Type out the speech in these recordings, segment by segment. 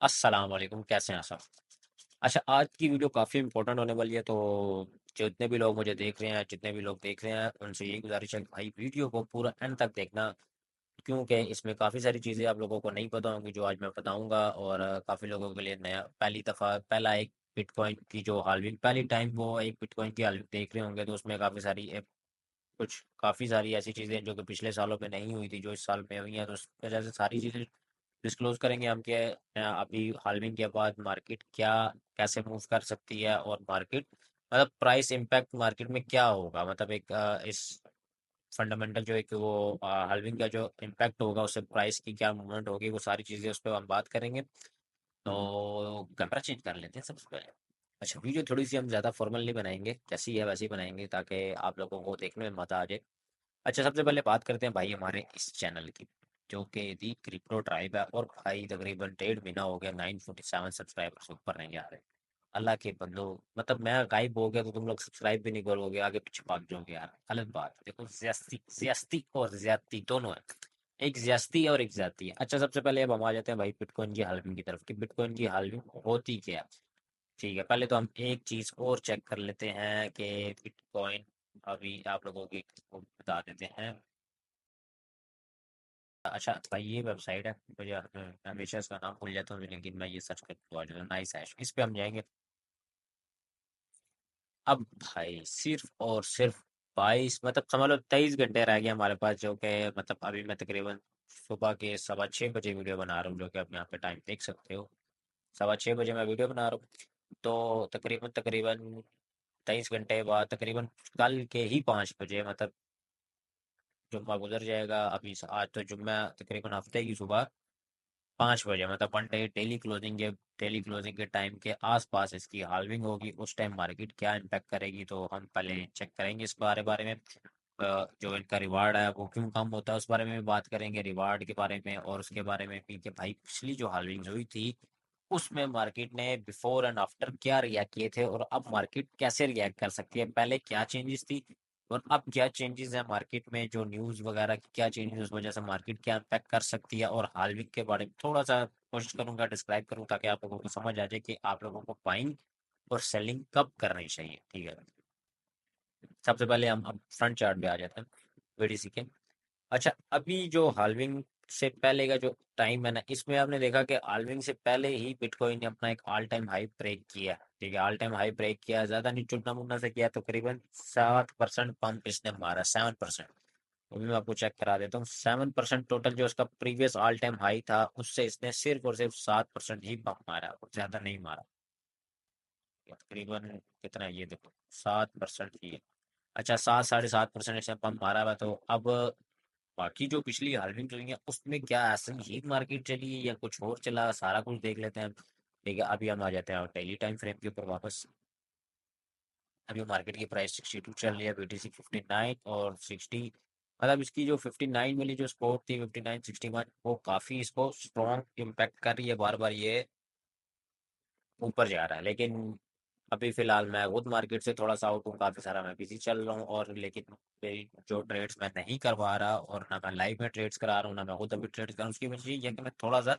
अस्सलाम वालेकुम, कैसे हैं आप सब। अच्छा, आज की वीडियो काफ़ी इंपॉर्टेंट होने वाली है। तो जितने भी लोग मुझे देख रहे हैं, जितने भी लोग देख रहे हैं, उनसे यही गुजारिश है कि भाई वीडियो को पूरा एंड तक देखना, क्योंकि इसमें काफ़ी सारी चीज़ें आप लोगों को नहीं पता होंगी जो आज मैं बताऊंगा। और काफ़ी लोगों के लिए नया, पहली दफ़ा पहला एक बिटकॉइन की जो हाल्विंग, पहली टाइम वो एक बिटकॉइन की हाल्विंग देख रहे होंगे, तो उसमें काफ़ी सारी कुछ काफ़ी सारी ऐसी चीज़ें जो कि पिछले सालों में नहीं हुई थी, जो इस साल में हुई हैं। तो उस वजह से सारी चीज़ें डिस्क्लोज करेंगे हम कि अभी हाल्विंग के बाद मार्केट क्या, कैसे मूव कर सकती है, और मार्केट मतलब प्राइस इम्पैक्ट मार्केट में क्या होगा, मतलब एक इस फंडामेंटल जो एक वो हाल्विंग का जो इम्पैक्ट होगा, उससे प्राइस की क्या मूवमेंट होगी, वो सारी चीज़ें उस पर हम बात करेंगे। तो कैमरा चेंज कर लेते हैं सबसे पहले। अच्छा, वीडियो थोड़ी सी हम ज़्यादा फॉर्मल नहीं बनाएंगे, जैसी है वैसी बनाएंगे ताकि आप लोगों को देखने में मज़ा आ जाए। अच्छा, सबसे पहले बात करते हैं भाई हमारे इस चैनल की, जो कि दी क्रिप्टो ट्राइब है। और भाई तकरीबन 1.5 महीना हो गया, 947 सब्सक्राइबर्स से ऊपर नहीं आ रहे। अल्लाह के बंदो, मतलब मैं गायब हो गया तो तुम लोग सब्सक्राइब भी नहीं करोगे, आगे पीछे भाग जाओगे यार, गलत बात है। देखो, ज्यादती ज्यादती और ज्यादती दोनों है, एक ज्यादती है और एक ज्यादती है। अच्छा, सबसे पहले अब हम आ जाते हैं भाई बिटकॉइन की हाल्विंग की तरफ, कि बिटकॉइन की हाल्विंग होती क्या है। ठीक है, पहले तो हम एक चीज और चेक कर लेते हैं कि बिटकॉइन, अभी आप लोगों की को बता देते हैं। अच्छा भाई, ये वेबसाइट है, मुझे मैं हमेशा इसका नाम भूल जाता हूँ, लेकिन मैं ये सर्च करके आ जाता हूँ, नाइस हैश, इस पे हम जाएंगे। अब भाई सिर्फ और सिर्फ 22, मतलब समझ लो 23 घंटे रह गए हमारे पास, जो कि मतलब अभी मैं तकरीबन सुबह के 6:15 बजे वीडियो बना रहा हूँ, जो कि आप यहाँ पे टाइम देख सकते हो। 6:15 बजे मैं वीडियो बना रहा हूँ। तो तकरीबन तकरीबन 23 घंटे बाद, तकरीबन कल के ही 5 बजे, मतलब जुम्मा गुजर जाएगा अभी आज तो जुम्मा, तकरीबन हफ्ते की सुबह 5 बजे, मतलब वन डे डेली क्लोजिंग के टाइम के आसपास इसकी हाल्विंग होगी। उस टाइम मार्केट क्या इम्पैक्ट करेगी, तो हम पहले चेक करेंगे इस बारे बारे में। जो इनका रिवार्ड है वो क्यों कम होता है, उस बारे में भी बात करेंगे, रिवार्ड के बारे में, और उसके बारे में भी कि भाई पिछली जो हाल्विंग हुई थी उसमें मार्केट ने बिफोर एंड आफ्टर क्या रिएक्ट किए थे, और अब मार्केट कैसे रिएक्ट कर सकती है, पहले क्या चेंजेस थी और अब क्या चेंजेस है मार्केट में, जो न्यूज़ वगैरह की क्या चेंजेस, उस वजह से मार्केट क्या इम्पैक्ट कर सकती है। और हाल्विंग के बारे में थोड़ा सा कोशिश करूंगा डिस्क्राइब करूं, ताकि आप लोगों को समझ आ जाए कि आप लोगों को बाइंग और सेलिंग कब करनी चाहिए। ठीक है, सबसे पहले हम अब फ्रंट चार्ट पे आ जाते हैं बीटीसी के। अच्छा, अभी जो हाल्विंग से पहले का जो टाइम है ना, इसमें आपने देखा कि हाल्विंग से पहले ही बिटकॉइन ने अपना एक ऑल टाइम हाई ब्रेक किया। ठीक है, ऑल टाइम हाई ब्रेक किया, ज्यादा नहीं चुटना मुन्ना से किया, तो करीबन 7% पंप इसने मारा, 7%। अभी मैं आपको चेक करा देता हूँ, 7% टोटल जो उसका प्रीवियस ऑल टाइम हाई था, उससे इसने सिर्फ और सिर्फ 7% ही पंप मारा, और ज्यादा नहीं मारा। तकरीबन कितना है ये देखो, 7% ही है। अच्छा, 7 साढ़े 7% इसने पंप मारा हुआ। तो अब बाकी जो पिछली हाल्विंग हुई है उसमें क्या ऐसे ही मार्केट चली है या कुछ और चला, सारा कुछ देख लेते हैं। ठीक है, अभी हम आ जाते हैं डेली टाइम फ्रेम के ऊपर वापस। अभी मार्केट की प्राइस 62 चल रही है, बीटीसी 59 और 60, मतलब इसकी जो 59 वाली जो सपोर्ट थी 59 61, वो काफी इसको स्ट्रॉन्ग इम्पैक्ट कर रही है, बार बार ये ऊपर जा रहा है। लेकिन अभी फिलहाल मैं खुद मार्केट से थोड़ा सा आउट हूँ, काफी सारा मैं बिजी चल रहा हूँ, और लेकिन मेरी जो ट्रेड्स मैं नहीं करवा रहा, और ना मैं लाइव में ट्रेड्स करा रहा हूँ, ना मैं खुद अभी ट्रेड्स कर रहा हूँ, उसकी वजह ये है कि मैं थोड़ा सा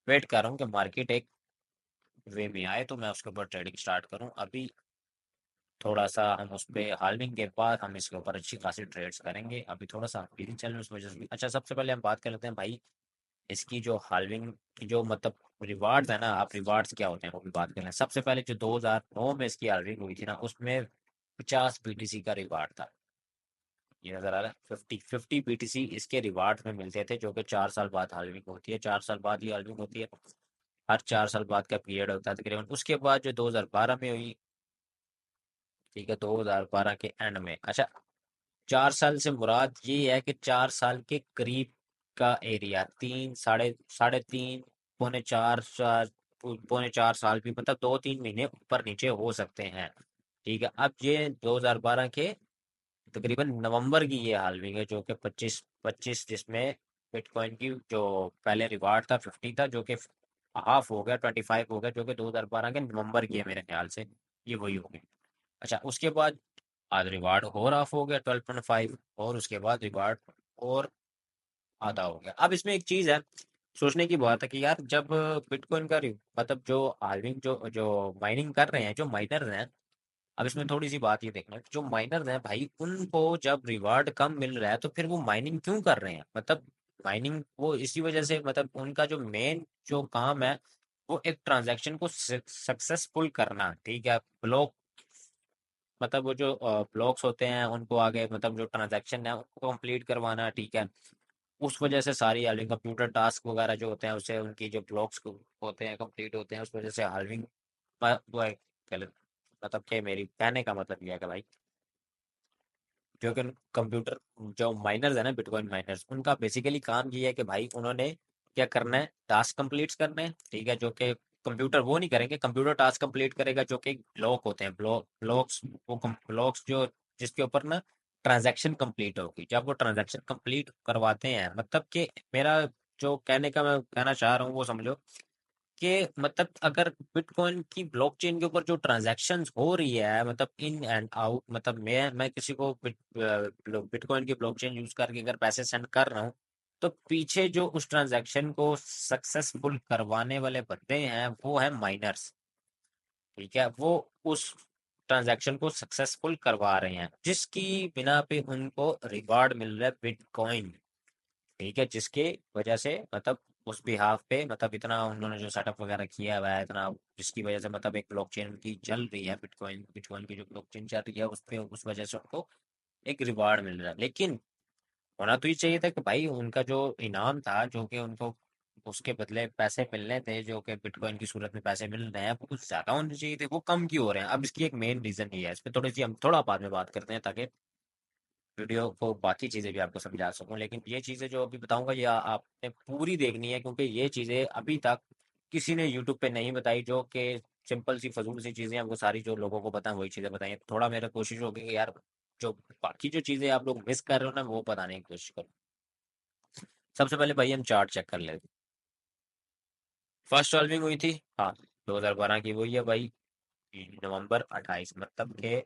वेट कर रहा हूँ कि मार्केट एक वे में आए तो मैं उसके ऊपर ट्रेडिंग स्टार्ट करूँ। अभी थोड़ा सा हम उस पे हाल्विंग के बाद हम इसके ऊपर अच्छी खासी ट्रेड्स करेंगे, अभी थोड़ा सा बिजी चल रहे हैं उस वजह से भी। अच्छा, सबसे पहले हम बात कर लेते हैं भाई इसकी जो हाल्विंग की जो मतलब रिवार्ड्स है ना, आप रिवार्ड्स क्या होते हैं वो भी बात कर लें। सबसे पहले जो 2009 में इसकी हाल्विंग हुई थी ना, उसमें 50 बीटीसी का रिवार्ड था। ये नजर आ रहा है, 50 बीटीसी इसके रिवार्ड में मिलते थे, जो कि 4 साल बाद हाल्विंग होती है, 4 साल बाद ही हाल्विंग होती है। हर 4 साल बाद का पीरियड होता है तकरीबन। उसके बाद जो 2012 में हुई, ठीक है, 2012 के एंड में। अच्छा, 4 साल से मुराद ये है कि 4 साल के करीब का एरिया, तीन साढ़े साढ़े तीन, पौने 4 साल भी, मतलब 2 3 महीने ऊपर नीचे हो सकते हैं। ठीक है, अब ये 2012 के तकरीबन नवंबर की ये हाल्विंग है, जो कि 25 जिसमें बिटकॉइन की जो पहले रिवार्ड था 50 था, जो कि हाफ हो गया, 25 हो गया, जो कि 2012 के नवंबर की है मेरे ख्याल से, ये वही होगी। अच्छा, उसके बाद आज रिवार्ड और ऑफ हो गया 12.5, और उसके बाद रिवार्ड और आधा हो गया। अब इसमें एक चीज है, सोचने की बात है कि यार जब बिटकॉइन का मतलब जो हाल्विंग जो जो माइनिंग कर रहे हैं, जो माइनर्स हैं, अब इसमें थोड़ी सी बात ये देखना, जो माइनर्स हैं भाई, उनको जब रिवार्ड कम मिल रहा है तो फिर वो माइनिंग क्यों कर रहे हैं? मतलब माइनिंग वो इसी वजह से, मतलब उनका जो मेन जो काम है वो एक ट्रांजैक्शन को सक्सेसफुल करना, ठीक है, ब्लॉक, मतलब वो जो ब्लॉक्स होते हैं उनको आगे, मतलब जो ट्रांजैक्शन है उनको कंप्लीट करवाना, ठीक है। उस वजह से सारी हाल्विंग कंप्यूटर टास्क वगैरह जो होते हैं उससे उनकी जो ब्लॉक्स होते हैं कंप्लीट होते हैं, उस वजह से हाल्विंग वो है गलत, मतलब क्या, मेरी कहने का मतलब ये है कि भाई जो कि कंप्यूटर, जो माइनर्स है ना, बिटकॉइन माइनर्स, उनका बेसिकली काम ये है कि भाई उन्होंने क्या करना है, टास्क कंप्लीट करने हैं, ठीक है, जो कि कंप्यूटर वो नहीं करेंगे, कंप्यूटर टास्क कंप्लीट करेगा, जो कि ब्लॉक होते हैं, ब्लॉक्स, वो ब्लॉक्स जो जिसके ऊपर ना ट्रांजैक्शन कंप्लीट होगी, जब वो ट्रांजैक्शन कंप्लीट करवाते हैं, मतलब कि मेरा जो कहने का मैं कहना चाह रहा हूँ वो समझो कि मतलब अगर बिटकॉइन की ब्लॉकचेन के ऊपर जो ट्रांजैक्शंस हो रही है, मतलब इन एंड आउट, मतलब मैं किसी को बिटकॉइन की ब्लॉकचेन यूज करके अगर पैसे सेंड कर रहा हूँ, तो पीछे जो उस ट्रांजैक्शन को सक्सेसफुल करवाने वाले बंदे हैं वो है माइनर्स, ठीक है, वो उस ट्रांजैक्शन को सक्सेसफुल करवा रहे हैं, जिसकी बिना पे उनको रिवार्ड मिल रहा है बिटकॉइन, ठीक है, जिसके वजह से मतलब उस बिहाफ पे, मतलब इतना उन्होंने जो सेटअप वगैरह किया हुआ है इतना, जिसकी वजह से मतलब एक ब्लॉकचेन की चल रही है, बिटकॉइन बिटकॉइन की जो ब्लॉकचेन चल रही है उस पे, उस वजह से उनको एक रिवार्ड मिल रहा है। लेकिन होना तो ये चाहिए था कि भाई उनका जो इनाम था, जो कि उनको उसके बदले पैसे मिलने थे, जो कि बिटकॉइन की सूरत में पैसे मिल रहे हैं, वो कुछ ज्यादा होने चाहिए थे, वो कम क्यों हो रहे हैं? अब इसकी एक मेन रीजन ये है, इस पे थोड़ी सी हम थोड़ा बाद में बात करते हैं, ताकि वीडियो को बाकी चीज़ें भी आपको समझा सकूं। लेकिन ये चीज़ें जो अभी बताऊंगा ये आपने पूरी देखनी है, क्योंकि ये चीज़ें अभी तक किसी ने यूट्यूब पे नहीं बताई, जो कि सिंपल सी फजूल सी चीज़ें हमको सारी जो लोगों को पता है वही चीज़ें बताई हैं। थोड़ा मेरा कोशिश होगी कि यार जो बाकी जो चीज़ें आप लोग मिस कर रहे हो ना वो बताने की कोशिश करो। सबसे पहले भाई हम चार्ट चेक कर लेते हैं। फर्स्ट सॉल्विंग हुई थी, हाँ, 2012 की वही है भाई, नवंबर 28, मतलब के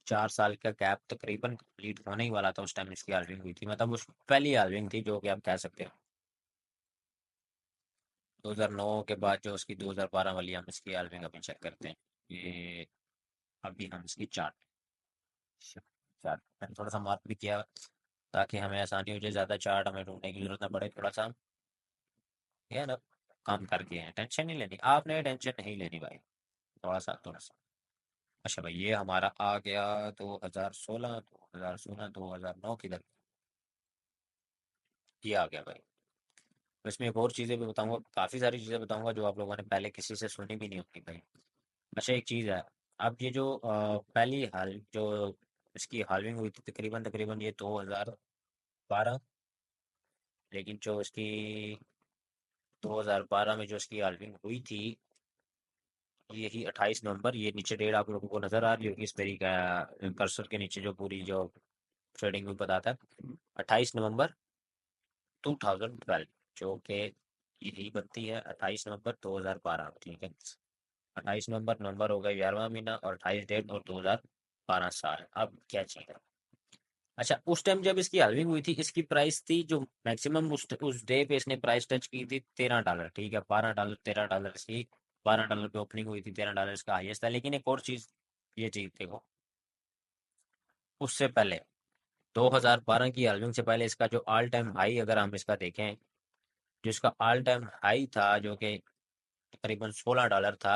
4 साल का गैप तकरीबन कंप्लीट होने ही वाला था उस टाइम इसकी हाल्विंग हुई थी, मतलब उस पहली हाल्विंग थी जो कि आप कह सकते हो। 2009 के बाद जो उसकी 2012 वाली, हम इसकी हाल्विंग अभी चेक करते हैं। ये अभी हम इसकी चार्ट चार्ट मैंने थोड़ा सा मार्क भी किया ताकि हमें आसानी हो जाए, ज़्यादा चार्ट हमें ढूंढने की जरूरत ना पड़े, थोड़ा सा ये ना काम करके हैं, टेंशन नहीं लेनी, आपने टेंशन नहीं लेनी भाई, थोड़ा सा। अच्छा भाई, ये हमारा आ गया 2016, 2016 2009 किधर, ये आ गया भाई। तो इसमें एक और चीज़ें भी बताऊंगा, काफ़ी सारी चीज़ें बताऊंगा जो आप लोगों ने पहले किसी से सुनी भी नहीं होगी भाई। अच्छा एक चीज़ है, अब ये जो पहली हाल जो इसकी हाल्विंग हुई थी तकरीबन तकरीबन ये 2012, लेकिन जो इसकी 2012 में जो इसकी हाल्विंग हुई थी, यही 28 नवंबर, ये नीचे डेट आप लोगों को नज़र आ रही होगी इस मेरी का कर्सर के नीचे, जो पूरी जो ट्रेडिंग में बताता है, 28 नवंबर 2012, जो कि यही बनती है 28 नवंबर 2012, ठीक है। 28 नवंबर, नवंबर हो गया 11वां महीना, और 28 डेट और 2012 साल। अब क्या चाहिए? अच्छा, उस टाइम जब इसकी हाल्विंग हुई थी, इसकी प्राइस थी जो मैक्सिमम उस डे पे इसने प्राइस टच की थी $13, ठीक है, $12 $13 इसकी, $12 पे ओपनिंग हुई थी, $13 इसका हाईएस्ट था। लेकिन एक और चीज, ये चीज देखो, उससे पहले 2012 की हाल्विंग से पहले इसका जो ऑल टाइम हाई अगर हम इसका देखें, जो इसका ऑल टाइम हाई था जो कि तकरीबन $16 था,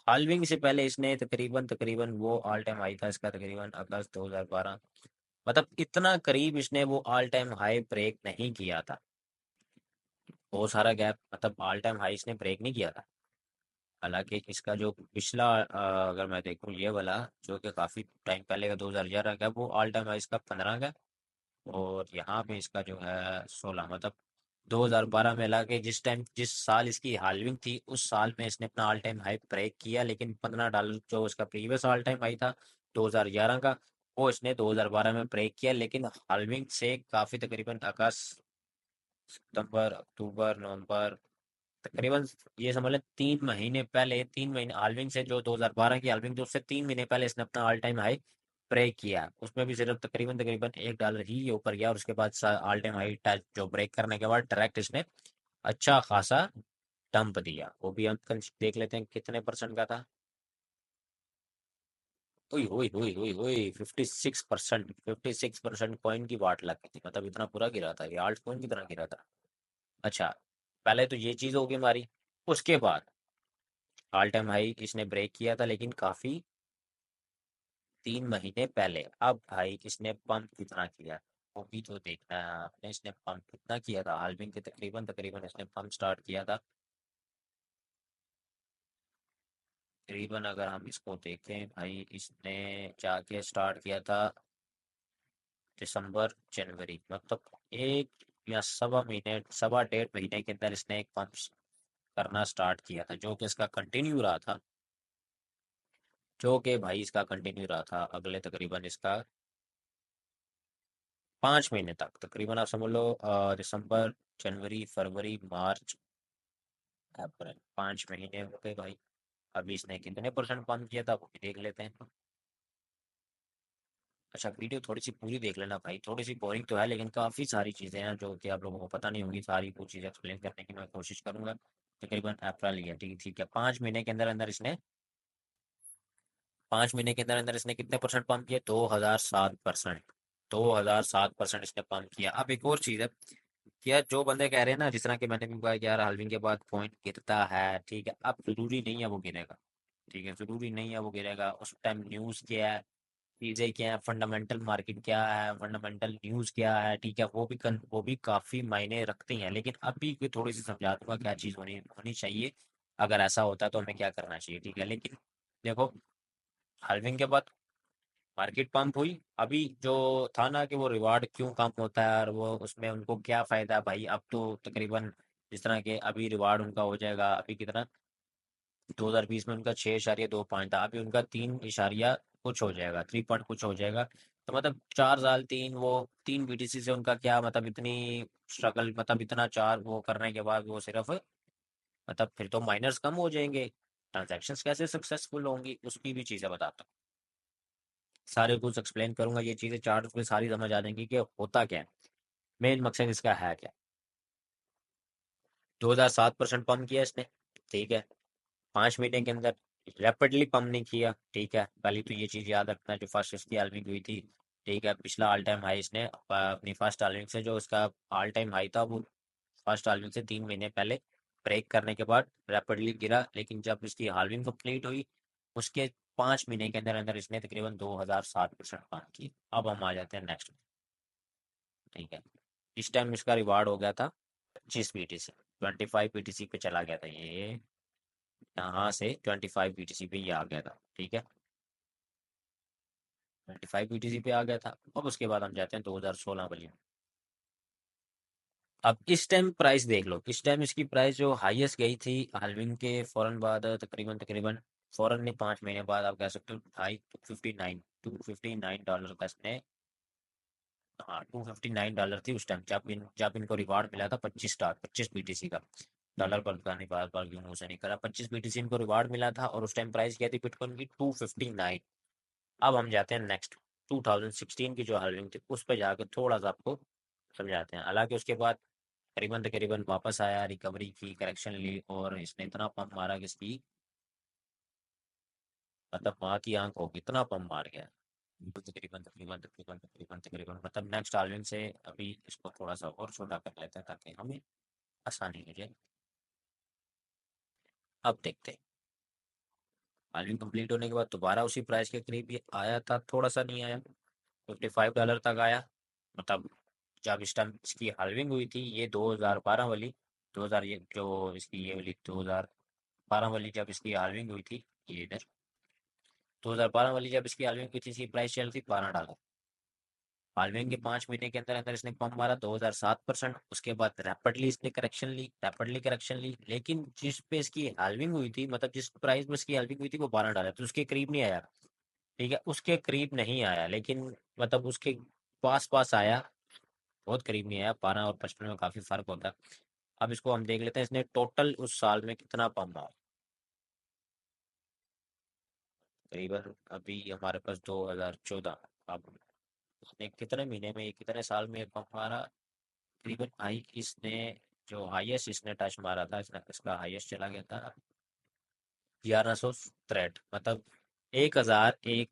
हाल्विंग से पहले इसने तकरीबन तकरीबन वो ऑल टाइम हाई था इसका तकरीबन अगस्त 2012, मतलब इतना करीब इसने वो ऑल टाइम हाई ब्रेक नहीं किया था, बहुत सारा गैप, मतलब ऑल टाइम हाई इसने ब्रेक नहीं किया था। हालांकि इसका जो पिछला अगर मैं देखूं ये वाला, जो कि काफ़ी टाइम पहले का 2011 का, वो ऑल टाइम हाई इसका 15 का, और यहाँ पे इसका जो है 16, मतलब 2012 में लाके जिस टाइम जिस साल इसकी हाल्विंग थी उस साल में इसने अपना ऑल टाइम हाई ब्रेक किया, लेकिन $15 जो इसका प्रीवियस ऑल टाइम हाई था 2011 का, वो इसने 2012 में ब्रेक किया, लेकिन हाल्विंग से काफ़ी तकरीबन अगस्त, सितंबर, अक्टूबर, नवंबर, तकरीबन ये समझ लें 3 महीने पहले, 3 महीने हाल्विंग से, जो 2012 की हाल्विंग थी उससे 3 महीने पहले इसने अपना ऑल टाइम हाई ब्रेक किया, उसमें भी सिर्फ तकरीबन तकरीबन $1 ही ये ऊपर गया, और उसके बाद ऑल टाइम हाई टच जो ब्रेक करने के बाद डायरेक्ट इसने अच्छा खासा डंप दिया, वो भी हम देख लेते हैं कितने परसेंट का था। ओए ओए ओए ओए ओए, 56%, 56% कॉइन की वाट लग गई थी, मतलब इतना पूरा गिरा था ये, आल्ट कॉइन की तरह गिरा था। अच्छा, पहले तो ये चीज होगी हमारी। उसके बाद ऑल टाइम हाई इसने ब्रेक किया था, लेकिन काफी 3 महीने पहले। अब भाई इसने पंप कितना किया, वो भी तो देखना है आपने, इसने पंप कितना किया था हाल्विंग के तकरीबन तकरीबन इसने पंप स्टार्ट किया था। तकरीबन अगर हम इसको देखें भाई, इसने जाके स्टार्ट किया था दिसंबर जनवरी, मतलब एक या सवा महीने, सवा डेढ़ महीने के अंदर इसने एक पंप करना स्टार्ट किया था, जो कि इसका कंटिन्यू रहा था। जो कि भाई इसका कंटिन्यू रहा था अगले तकरीबन इसका 5 महीने तक, तकरीबन आप समझ लो दिसंबर, जनवरी, फरवरी, मार्च, अप्रैल, 5 महीने हो गए भाई। अभी इसने कितने परसेंट पंप किया था वो भी देख लेते हैं। अच्छा, वीडियो थोड़ी सी पूरी देख लेना भाई, थोड़ी सी बोरिंग तो है लेकिन काफ़ी सारी चीज़ें हैं जो कि आप लोगों को पता नहीं होंगी, सारी वो चीज़ें एक्सप्लेन करने की मैं कोशिश करूंगा। तकरीबन अप्रैल गया, ठीक ठीक है, 5 महीने के अंदर अंदर इसने, 5 महीने के अंदर अंदर इसने कितने परसेंट पंप किया, 2007%। 2007% इसने पंप किया। अब एक और चीज़ है कि यार जो बंदे कह रहे हैं ना, जिस तरह के मैंने भी कहा कि यार हाल्विंग के बाद पॉइंट गिरता है, ठीक है, अब जरूरी नहीं है वो गिरेगा। ठीक है, जरूरी नहीं है वो गिरेगा, उस टाइम न्यूज़ क्या है, चीज़ें क्या है, फंडामेंटल मार्केट क्या है, फंडामेंटल न्यूज़ क्या है, ठीक है, वो भी काफ़ी मायने रखती हैं। लेकिन अभी की थोड़ी सी समझा दूंगा क्या चीज़ होनी होनी चाहिए, अगर ऐसा होता है तो हमें क्या करना चाहिए, ठीक है। लेकिन देखो, हाल्विंग के बाद मार्केट पंप हुई, अभी जो था ना कि वो रिवार्ड क्यों कम होता है और वो उसमें उनको क्या फ़ायदा है भाई, अब तो तकरीबन जिस तरह के अभी रिवार्ड उनका हो जाएगा, अभी कितना, 2020 में उनका 6.25 था, अभी उनका 3 इशारिया कुछ हो जाएगा, 3 पॉइंट कुछ हो जाएगा। तो मतलब 4 साल, वो 3 BTC से उनका क्या मतलब, इतनी स्ट्रगल, मतलब इतना चार वो करने के बाद वो सिर्फ, मतलब फिर तो माइनर्स कम हो जाएंगे, ट्रांजैक्शंस कैसे सक्सेसफुल होंगी, उसकी भी चीज़ें बताता हूँ। सारे कुछ एक्सप्लेन करूंगा, ये चीज़ें चार्ट में सारी समझ आ जाएंगी कि होता क्या है, मेन मकसद इसका है क्या। 2007% पंप किया इसने, ठीक है, 5 महीने के अंदर। रैपिडली पंप नहीं किया, ठीक है, पहले तो ये चीज़ याद रखना, जो फर्स्ट इसकी हाल्विंग हुई थी, ठीक है, पिछला ऑल टाइम हाई इसने अपनी फर्स्ट हाल्विंग से, जो इसका ऑल टाइम हाई था वो फर्स्ट हाल्विंग से 3 महीने पहले ब्रेक करने के बाद रैपिडली गिरा, लेकिन जब इसकी हाल्विंग कंप्लीट हुई उसके 5 महीने के अंदर अंदर इसने तकरीबन 2007% पंप की। अब हम आ जाते हैं नेक्स्ट, ठीक है। इस टाइम इसका रिवार्ड हो गया था 25 BTC, 25 BTC पे चला गया था ये, यहाँ से 25 BTC पे ये आ गया था, ठीक है, 25 BTC पे आ गया था। अब उसके बाद हम जाते हैं 2016 वाली में। अब इस टाइम प्राइस देख लो, इस टाइम इसकी प्राइस जो हाईएस्ट गई थी हाल्विंग के फौरन बाद, तकरीबन तकरीबन फौरन नहीं, 5 महीने बाद आप कह सकते हो, ढाई, 259 का इसने, हाँ, $259 थी उस टाइम, जब इनको रिवार्ड मिला था 25 स्टार, 25 BTC का। डॉलर पर पता नहीं बार बार क्यों मुंह से निकला, 25 BTC इनको रिवार्ड मिला था, और उस टाइम प्राइस क्या थी बिटकॉइन की, 259। अब हम जाते हैं नेक्स्ट, 2016 की जो हाल्विंग थी उस पर जाकर थोड़ा सा आपको समझाते हैं। हालांकि उसके बाद करीबन तकरीबन वापस आया, रिकवरी की, करेक्शन ली, और इसने इतना पंप मारा कि इसकी, मतलब माँ की आंख होगी, इतना पंप मार गया। तो तकरीबन तकरीबन तकरीबन तकरीबन तकरीबन मतलब नेक्स्ट हाल्विंग से अभी इसको थोड़ा सा और छोटा कर लेते हैं ताकि हमें आसानी हो जाए। अब देखते हैं, हाल्विंग कंप्लीट होने के बाद दोबारा उसी प्राइस के करीब ये आया था, थोड़ा सा नहीं आया, $55 तक आया। मतलब जब इस टाइम इसकी हाल्विंग हुई थी, ये 2012 वाली, 2000, ये जो इसकी ये वाली 2012 वाली जब इसकी हाल्विंग हुई थी, ये इधर 2012 वाली जब इसकी हाल्विंग हुई थी, इसकी प्राइस चल थी $12। हाल्विंग के 5 महीने के अंदर अंदर इसने पंप मारा 2007%। उसके बाद रैपिडली इसने करेक्शन ली, रैपिडली करेक्शन ली, लेकिन जिस पे इसकी हाल्विंग हुई थी, मतलब जिस प्राइस में इसकी हाल्विंग हुई थी वो $12, तो उसके करीब नहीं आया, ठीक है, उसके करीब नहीं आया, लेकिन मतलब उसके पास पास आया, बहुत करीब नहीं आया, 12 और 55 में काफी फर्क होता है। अब इसको हम देख लेते हैं इसने टोटल उस साल में कितना पंप मारा। करीबन अभी हमारे पास 2014, अब इसने कितने महीने में, कितने साल में पंप मारा, करीबन भाई इसने जो हाईएस्ट इसने टच मारा था, इसने इसका हाईएस्ट चला गया था 1163, मतलब 1001,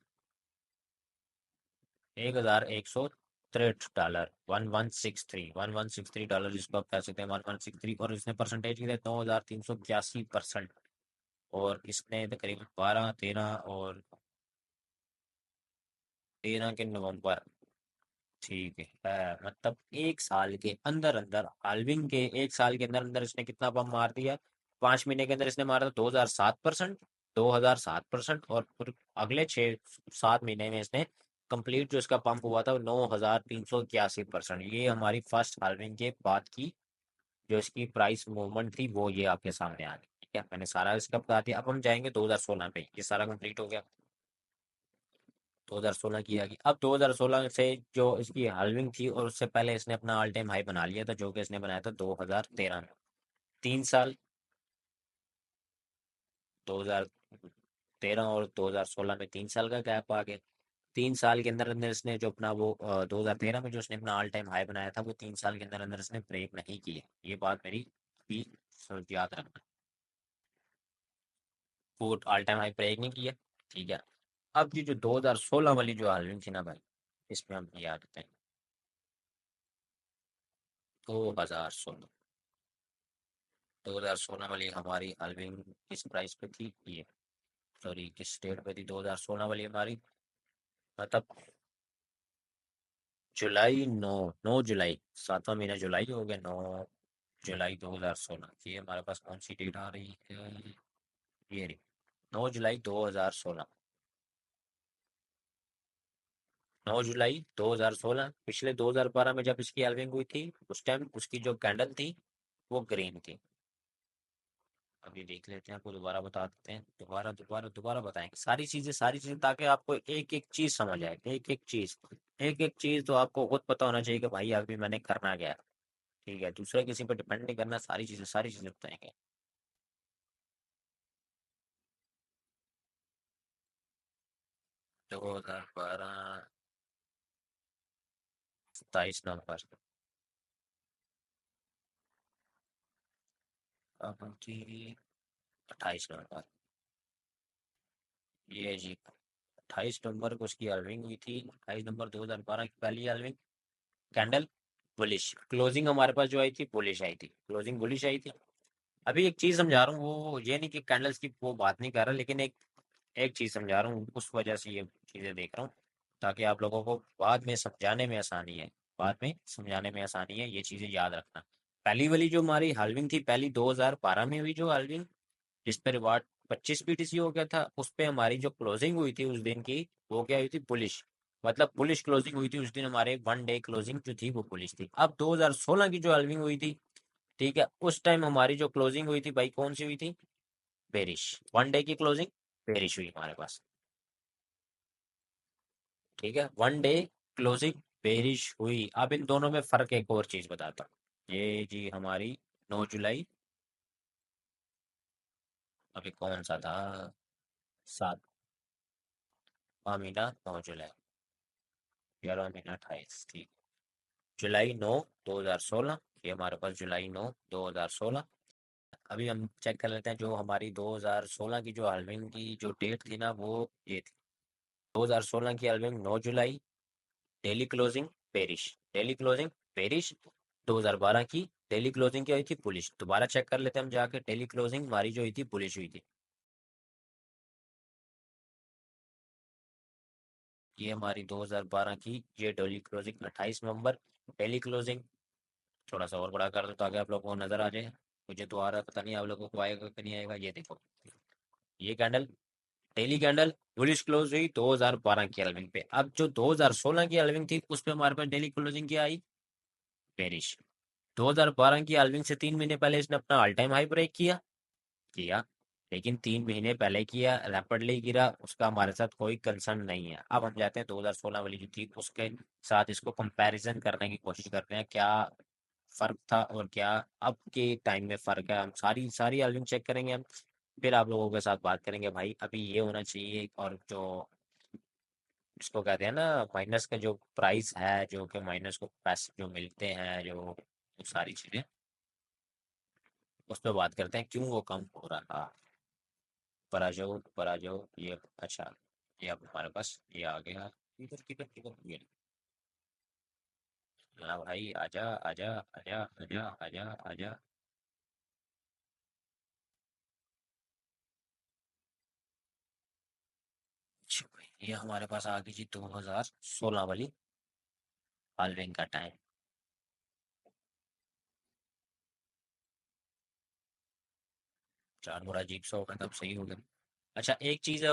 1163 डॉलर, 1163 डॉलर, जिसको आप कह सकते हैं 1163। और इसने परसेंटेज की 9381%। और इसने तकरीबन 12, 13 और 13 के नवंबर, ठीक है, मतलब एक साल के अंदर अंदर, हाल्विंग के एक साल के अंदर अंदर इसने कितना बम मार दिया। 5 महीने के अंदर इसने मारा था 2007%, 2007%। और फिर अगले 6 7 महीने में इसने कंप्लीट जो इसका पंप हुआ था वो 9381%। ये हमारी फर्स्ट हाल्विंग के बाद की जो इसकी प्राइस मूवमेंट थी वो ये आपके सामने आ गई। ठीक है, मैंने सारा इसका बता दिया। अब हम जाएंगे 2016 पे, ये सारा कंप्लीट हो गया। 2016 की आ गई। अब 2016 से जो इसकी हाल्विंग थी, और उससे पहले इसने अपना ऑल टाइम हाई बना लिया था, जो कि इसने बनाया था 2013 में। 3 साल, 2013 और 2016 में 3 साल का गैप आ गया। 3 साल के अंदर अंदर इसने जो अपना वो 2013 में जो इसने अपना ऑल टाइम हाई बनाया था, वो 3 साल के अंदर अंदर इसने ब्रेक नहीं किया। ये बात मेरी भी याद रखना। वो ऑल टाइम हाई ब्रेक नहीं किया। ठीक है। अब ये जो 2016 वाली जो हाल्विंग थी ना भाई, इसमें हम याद रखते हैं 2016, 2016 वाली हमारी हाल्विंग किस प्राइस पे थी ये, सॉरी किस डेट पे थी 2016 वाली हमारी, मतलब जुलाई 9, 9 जुलाई, 7वां महीना जुलाई हो गया, 9 जुलाई 2016। ये हमारे पास कौन सी डेट आ रही है, ये रही 9 जुलाई 2016। 9 जुलाई 2016, पिछले 2012 में जब इसकी हाल्विंग हुई थी, उस टाइम उसकी जो कैंडल थी वो ग्रीन थी। अभी देख लेते हैं, आपको दोबारा बता देते हैं, दोबारा दोबारा दोबारा बताएंगे सारी चीजें, ताकि आपको एक एक चीज समझ आए, एक एक चीज, एक एक चीज तो आपको खुद पता होना चाहिए कि भाई अभी मैंने करना क्या है। ठीक है, दूसरे किसी पर डिपेंड नहीं करना, सारी चीजें बताएंगे। 2012, 27 नवंबर, अब थी 28 नवंबर। ये जी 28 नवंबर को उसकी हाल्विंग हुई थी, 28 नवंबर 2012 की पहली हाल्विंग। कैंडल बुलिश, क्लोजिंग हमारे पास जो आई थी बुलिश आई थी, क्लोजिंग बुलिश आई थी। अभी एक चीज समझा रहा हूँ, वो ये नहीं कि कैंडल्स की वो बात नहीं कर रहा, लेकिन एक एक चीज समझा रहा हूँ, उस वजह से ये चीजें देख रहा हूँ, ताकि आप लोगों को बाद में समझाने में आसानी है, बाद में समझाने में आसानी है, ये चीजें याद रखना। पहली वाली जो हमारी हाल्विंग थी, पहली 2012 में हुई जो हाल्विंग, जिस पे रिवार्ड 25 BTC हो गया था, उस पे हमारी जो क्लोजिंग हुई थी उस दिन की, वो क्या हुई थी, बुलिश। मतलब बुलिश क्लोजिंग हुई थी उस दिन, हमारे 1 डे क्लोजिंग जो थी वो बुलिश थी। अब 2016 की जो हाल्विंग हुई थी, ठीक है, उस टाइम हमारी जो क्लोजिंग हुई थी भाई, कौन सी हुई थी, बेरिश। 1 डे की क्लोजिंग बेरिश हुई हमारे पास। ठीक है, 1 डे क्लोजिंग बेरिश हुई। अब इन दोनों में फर्क एक और चीज बताता हूँ, ये जी हमारी 9 जुलाई, अभी कौन सा था, 7वां महीना 9 जुलाई, 11वां महीना 28, ठीक। जुलाई 9 2016, ये हमारे पास जुलाई 9 2016। अभी हम चेक कर लेते हैं, जो हमारी 2016 की जो हाल्विंग की जो डेट थी ना, वो ये थी 2016 की हाल्विंग 9 जुलाई, daily closing price, daily closing price. 2012 की डेली क्लोजिंग क्या हुई थी, बुलिश। दोबारा चेक कर लेते हैं हम जाके, डेली क्लोजिंग हमारी जो हुई थी बुलिश हुई थी। ये हमारी 2012 की ये डेली क्लोजिंग 28 नवंबर, डेली क्लोजिंग। थोड़ा सा और बड़ा कर दो ताकि आप लोगों को नजर आ जाए, मुझे तो आ रहा है, पता नहीं आप लोगों को आएगा कि नहीं आएगा। ये देखो, ये candle daily candle bullish close हुई 2012 की हाल्विंग पे। अब जो 2016 की हाल्विंग थी, उस पे हमारे पास डेली क्लोजिंग क्या आई, बेरिश। 2012 की हाल्विंग से 3 महीने पहले इसने अपना ऑल टाइम हाई ब्रेक किया, किया, लेकिन 3 महीने पहले किया, रैपिडली गिरा, उसका हमारे साथ कोई कंसर्न नहीं है। अब हम जाते हैं 2016 वाली जो थी उसके साथ, इसको कंपैरिजन करने की कोशिश करते हैं, क्या फर्क था और क्या अब के टाइम में फर्क है। हम सारी सारी एल्बम चेक करेंगे हम, फिर आप लोगों के साथ बात करेंगे भाई अभी ये होना चाहिए, और जो इसको कहते हैं ना माइनस का जो प्राइस है, जो कि माइनस को पैसे जो मिलते हैं, जो सारी चीजें उस पर बात करते हैं क्यों वो कम हो रहा था। ऊपर आ जाओ ये। अच्छा, ये अब हमारे पास ये आ गया। इधर किधर किधर ये। हाँ भाई, आजा आजा आजा आजा आजा आजा। अच्छा भाई, ये हमारे पास आ गई जी 2016 वाली हाल्विंग का टाइम। चार बुरा अजीब सा होगा तब सही होगा। अच्छा एक चीज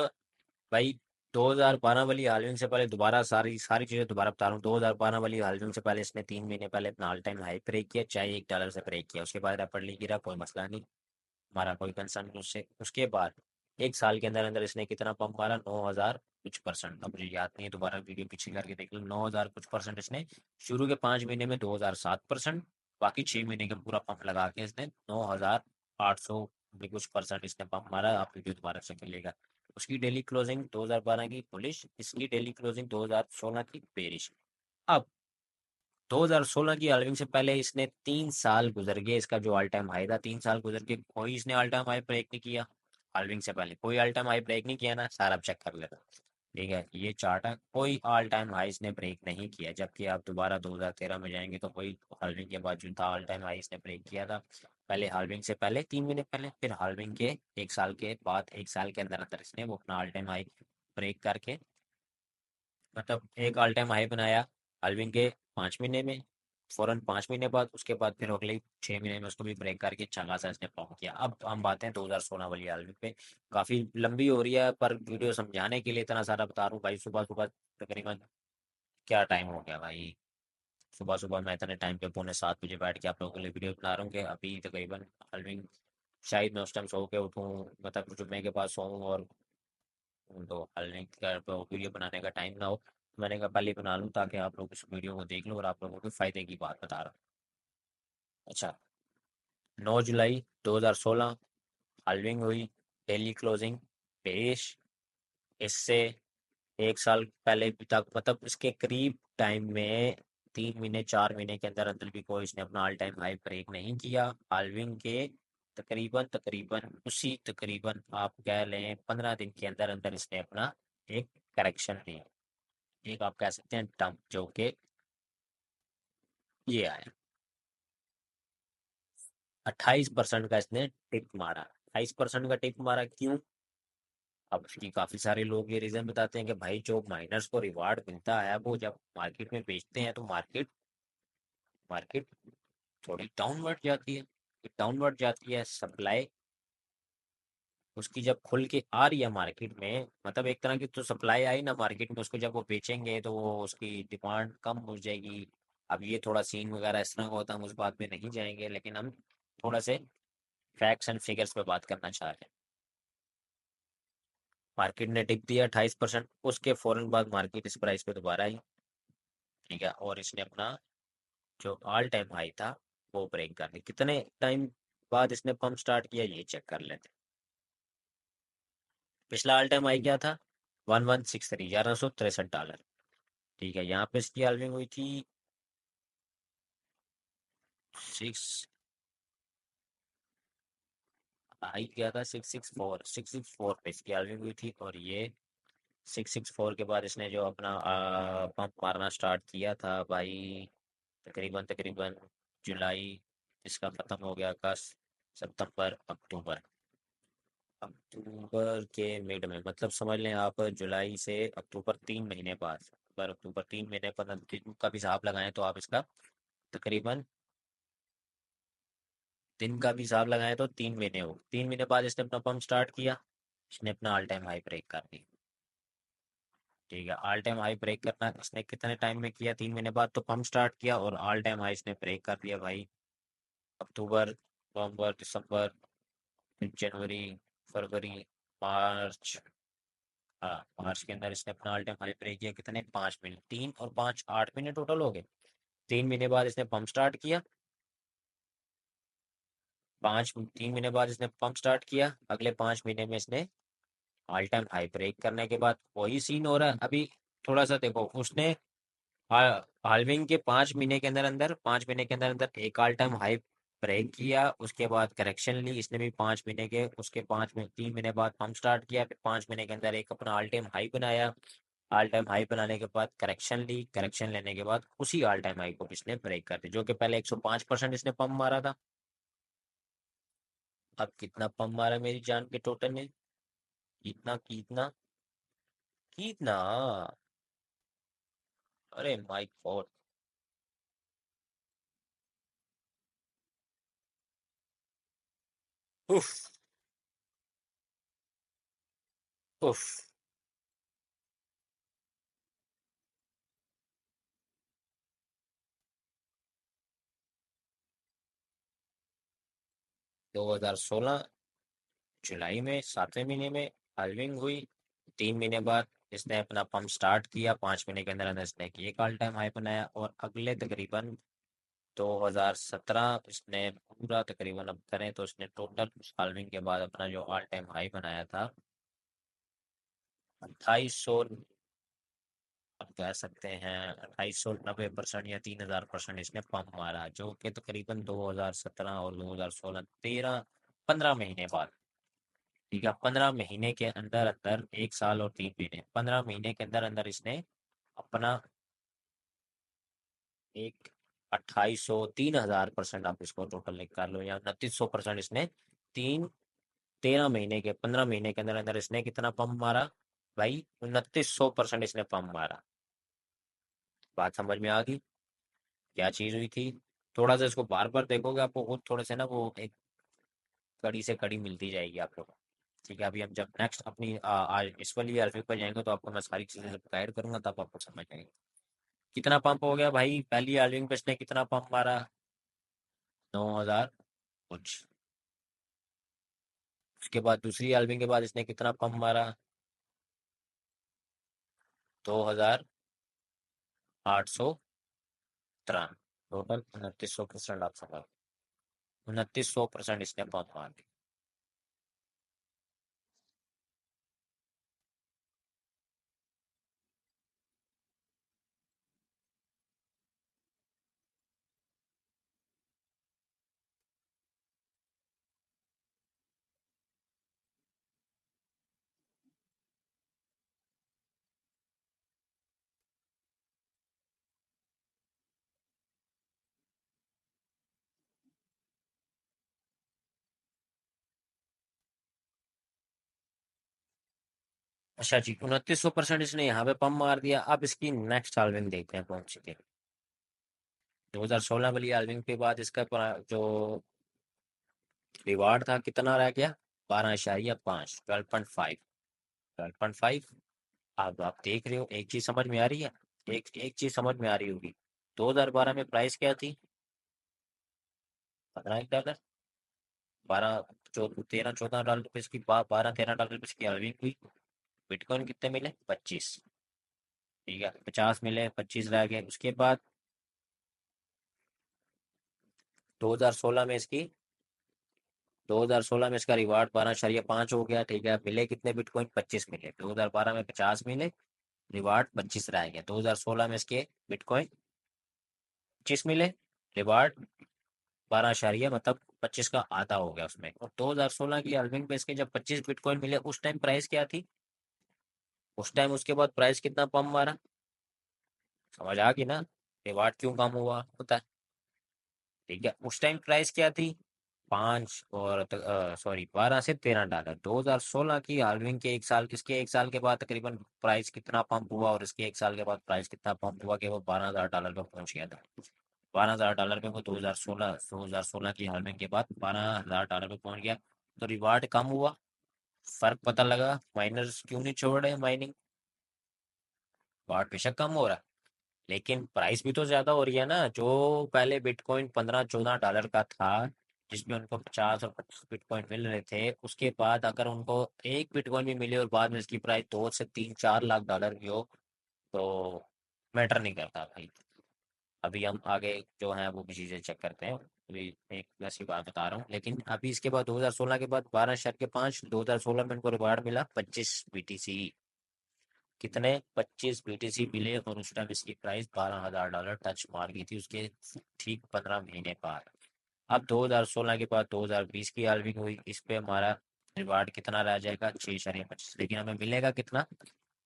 भाई, 2012 वाली हाल्विंग से पहले दोबारा सारी सारी चीजें दोबारा बता रहा हूँ। 2012 वाली हाल्विंग से पहले इसने 3 महीने पहले अपना ऑल टाइम हाई ब्रेक किया, चाहे $1 से ब्रेक किया, उसके बाद रैपिडली गिरा, कोई मसला नहीं, हमारा कोई कंसर्न नहीं उससे। उसके बाद 1 साल के अंदर अंदर इसने कितना पंप मारा, 9,000 कुछ परसेंट, अब मुझे याद नहीं है, दोबारा वीडियो पीछे करके देख लो। 9,000 कुछ परसेंट इसने शुरू के 5 महीने में, 2,007%, बाकी 6 महीने का पूरा पंप लगा के इसने 9,800 भी कुछ परसेंट इसने पंप मारा। आप वीडियो दोबारा से मिलेगा। उसकी डेली क्लोजिंग 2012 की बुलिश, इसकी डेली क्लोजिंग 2016 की बेरिश। अब 2016 की हाल्विंग से पहले इसने 3 साल गुजर गए, इसका जो ऑल टाइम हाई था 3 साल गुजर के कोई इसने ऑल टाइम हाई ब्रेक नहीं किया। हाल्विंग से पहले कोई ऑल टाइम हाई ब्रेक नहीं किया ना, सारा चेक कर लेना। ठीक है, ये चार्ट है, कोई ऑल टाइम हाई इसने ब्रेक नहीं किया। जबकि आप दोबारा 2013 में जाएंगे तो कोई हाल्विंग के बाद जो था ऑल टाइम हाई इसने ब्रेक किया था। पहले हाल्विंग से पहले 3 महीने पहले, फिर हाल्विंग के 1 साल के बाद, 1 साल के अंदर अंदर इसने वो अपना ऑल टाइम हाई ब्रेक करके, मतलब एक ऑल टाइम हाई बनाया हाल्विंग के 5 महीने में, फौरन 5 महीने बाद, उसके बाद फिर अगले 6 महीने में उसको भी ब्रेक करके अच्छा खासा इसने पंप किया। अब हम बात है 2016 वाली हाल्विंग पे। काफी लंबी हो रही है पर वीडियो समझाने के लिए इतना सारा बता रहा हूँ भाई। सुबह सुबह तकरीबन क्या टाइम हो गया भाई, सुबह सुबह मैं इतने टाइम पे पौने 7 बजे बैठ के आप लोगों के लिए वीडियो बना रहा हूँ कि अभी तकरीबन हाल्विंग, शायद मैं उस टाइम सो के उठूँ, मतलब जुम्मे के बाद सोऊं और तो हाल्विंग का वीडियो बनाने का टाइम ना हो। मैंने कहा पहले बना लूँ ताकि आप लोग इस वीडियो को देख लो और आप लोगों के फायदे की बात बता रहा हूँ। अच्छा, 9 जुलाई 2016 हाल्विंग हुई, डेली क्लोजिंग पेश। इससे 1 साल पहले भी तक, मतलब इसके करीब टाइम में 3 महीने 4 महीने के अंदर अंदर भी कोई इसने अपना ऑल टाइम हाई ब्रेक नहीं किया। हाल्विंग के तकरीबन तकरीबन उसी तकरीबन आप कह लें 15 दिन के अंदर अंदर इसने अपना एक करेक्शन लिया, एक आप कह सकते हैं डंप, जो कि ये आया। 28% का इसने टिप मारा। 28% का टिप मारा क्यों? अब उसकी काफी सारे लोग ये रीजन बताते हैं कि भाई जो माइनर्स को रिवार्ड मिलता है वो जब मार्केट में बेचते हैं तो मार्केट मार्केट थोड़ी डाउनवर्ड जाती है। डाउनवर्ड जाती है सप्लाई उसकी, जब खुल के आ रही है मार्केट में, मतलब एक तरह की तो सप्लाई आई ना मार्केट में, उसको जब वो बेचेंगे तो वो उसकी डिमांड कम हो जाएगी। अब ये थोड़ा सीन वगैरह इस तरह का होता है, हम उस बात में नहीं जाएंगे, लेकिन हम थोड़ा से फैक्ट्स एंड फिगर्स पे बात करना चाह रहे हैं। मार्केट ने टिक दिया 28%, उसके फौरन बाद मार्केट इस प्राइस पे दोबारा आई। ठीक है, और इसने अपना जो ऑल टाइम हाई था वो ब्रेक कर दिया। कितने टाइम बाद इसने पंप स्टार्ट किया ये चेक कर लेते हैं। पिछला ऑल टाइम हाई क्या था? 1163, $1163। ठीक है, यहाँ पे इसकी हाल्विंग हुई थी सिक्स, हाई क्या था 664, 664 पे इसकी हाल्विंग हुई थी। और ये 664 के बाद इसने जो अपना पंप मारना स्टार्ट किया था भाई, तकरीबन तकरीबन जुलाई इसका ख़त्म हो गया, अगस्त सितंबर अक्टूबर, अक्टूबर के मिड में, मतलब समझ लें आप जुलाई से अक्टूबर 3 महीने बाद, अक्टूबर अक्टूबर 3 महीने 15 दिन का भी हिसाब लगाएं तो आप इसका तकरीबन दिन का भी हिसाब लगाएं तो 3 महीने हो। 3 महीने बाद इसने अपना पंप स्टार्ट किया, इसने अपना ऑल टाइम हाई ब्रेक कर दी। ठीक है, ऑल टाइम हाई ब्रेक करना इसने कितने टाइम में किया? 3 महीने बाद तो पंप स्टार्ट किया और ऑल टाइम हाई इसने ब्रेक कर दिया भाई, अक्टूबर नवंबर दिसंबर जनवरी फरवरी मार्च। हाँ, मार्च के अंदर इसने अपना ऑल टाइम हाई ब्रेक किया। कितने? 5 महीने, 3 और 5 8 महीने टोटल हो गए। 3 महीने बाद इसने पंप स्टार्ट किया, 3 महीने बाद इसने पंप स्टार्ट किया, अगले 5 महीने में इसने ऑल टाइम हाई ब्रेक करने के बाद वही सीन हो रहा है अभी। थोड़ा सा देखो, उसने हाल्विंग के 5 महीने के अंदर अंदर 5 महीने के अंदर अंदर एक ऑल टाइम हाई ब्रेक किया, उसके बाद करेक्शन ली इसने भी 5 महीने के, उसके 3 महीने बाद पंप स्टार्ट किया, फिर 5 महीने के अंदर एक अपना ऑल टाइम हाई बनाया। ऑल टाइम हाई बनाने के बाद करेक्शन ली, करेक्शन लेने के बाद उसी ऑल टाइम हाई को इसने ब्रेक कर दिया, जो कि पहले 105% इसने पंप मारा था। अब कितना पंप मारा मेरी जान के टोटल ने? कितना कितना कितना? अरे माय गॉड। उफ। उफ। 2016 जुलाई में 7वें महीने में हाल्विंग हुई। 3 महीने बाद इसने अपना पंप स्टार्ट किया, 5 महीने के अंदर अंदर इसने एक ऑल टाइम हाई बनाया, और अगले तकरीबन 2017 इसने पूरा तकरीबन, अब करें तो इसने टोटल हाल्विंग के बाद अपना जो ऑल टाइम हाई बनाया था 2800, अब कह सकते हैं 2890% या 3000% इसने पंप मारा, जो कि तकरीबन 2017 और 2016 15 महीने बाद। ठीक है, 15 महीने के अंदर अंदर, 1 साल और 3 महीने, 15 महीने के अंदर अंदर इसने अपना एक 2800 3000% आप इसको टोटल निकाल लो, या 2900% इसने तीन 13 महीने के 15 महीने के अंदर अंदर इसने कितना पंप मारा भाई? 2900% इसने पंप मारा। बात समझ में आ गई क्या चीज हुई थी? थोड़ा सा इसको बार बार देखोगे आपको खुद थोड़े से ना वो एक कड़ी से कड़ी मिलती जाएगी आप लोगों को। ठीक है, अभी हम जब नेक्स्ट अपनी आज इस वाली अल्फी पर जाएंगे तो आपको मैं सारी चीजें जब गाइड करूंगा तब आपको समझ आएगी। कितना पंप हो गया भाई पहली एल्विंग पे इसने कितना पंप मारा? 9000 कुछ। उसके बाद दूसरी एल्विंग के बाद इसने कितना पंप मारा? 2813। टोटल 2900% आप समझ, 2900% इसने पंप मार दी। अच्छा जी, 2900% इसने यहाँ पे पंप मार दिया। अब इसकी नेक्स्ट एल्विंग देखते हैं कौन सी थी। 2016 वाली एल्विंग के बाद इसका जो रिवार्ड था कितना रह गया? 12.5, 12.5, 12.5। अब आप देख रहे हो, एक चीज समझ में आ रही है? एक एक चीज समझ में आ रही होगी। 2012 में प्राइस क्या थी? 15 डॉलर। 13 14 डॉलर पे इसकी 12 13 डॉलर पे इसकी अर्निंग हुई। बिटकॉइन कितने मिले? 25। ठीक है, 50 मिले, 25 रह गए। उसके बाद 2016 में इसकी 2016 में इसका रिवार्ड 12.5 हो गया। ठीक है, मिले कितने बिटकॉइन? 25 मिले। 2012 में 50 मिले, रिवार्ड 25 रह गया। 2016 में इसके बिटकॉइन 25 मिले, रिवार्ड 12 मतलब 25 का आधा हो गया उसमें। और 2016 की halving पे इसके जब 25 बिटकॉइन मिले उस टाइम प्राइस क्या थी? उस टाइम उसके बाद प्राइस कितना पंप मारा? समझ आ गई ना? रिवार्ड क्यों कम हुआ होता है? ठीक है, उस टाइम प्राइस क्या थी? 5 और सॉरी 12 से 13 डॉलर। 2016 की हाल्विंग के 1 साल, इसके 1 साल के बाद तकरीबन प्राइस कितना पंप हुआ, और इसके 1 साल के बाद प्राइस कितना पंप हुआ कि वो 12,000 डॉलर पे पहुंच गया था। 12,000 डॉलर पे वो 2016 की हाल्विंग के बाद 12,000 डॉलर पे पहुंच गया। तो रिवार्ड कम हुआ, फर्क पता लगा। माइनर्स क्यों नहीं छोड़ रहे माइनिंग? रिवार्ड बेशक कम हो रहा है, लेकिन प्राइस भी तो ज्यादा हो रही है ना। जो पहले बिटकॉइन 15 14 डॉलर का था, जिसमें उनको 50 और 25 बिटकॉइन मिल रहे थे, उसके बाद अगर उनको एक बिटकॉइन भी मिले और बाद में इसकी प्राइस 2 से 3 4 लाख डॉलर की हो, तो मैटर नहीं करता भाई। अभी हम आगे जो है वो भी चीजें चेक करते हैं। अभी एक वैसी बात बता रहा हूँ, लेकिन अभी इसके बाद 2016 के बाद 12.5, 2016 में इनको रिवार्ड मिला 25 BTC। कितने? 25 BTC मिले, और उस टाइम इसकी प्राइस 12,000 डॉलर टच मार गई थी उसके ठीक 15 महीने बाद। अब 2016 के बाद 2020 की हाल्विंग हुई, इस पे हमारा रिवार्ड कितना रह जाएगा? 6.25। लेकिन हमें मिलेगा कितना?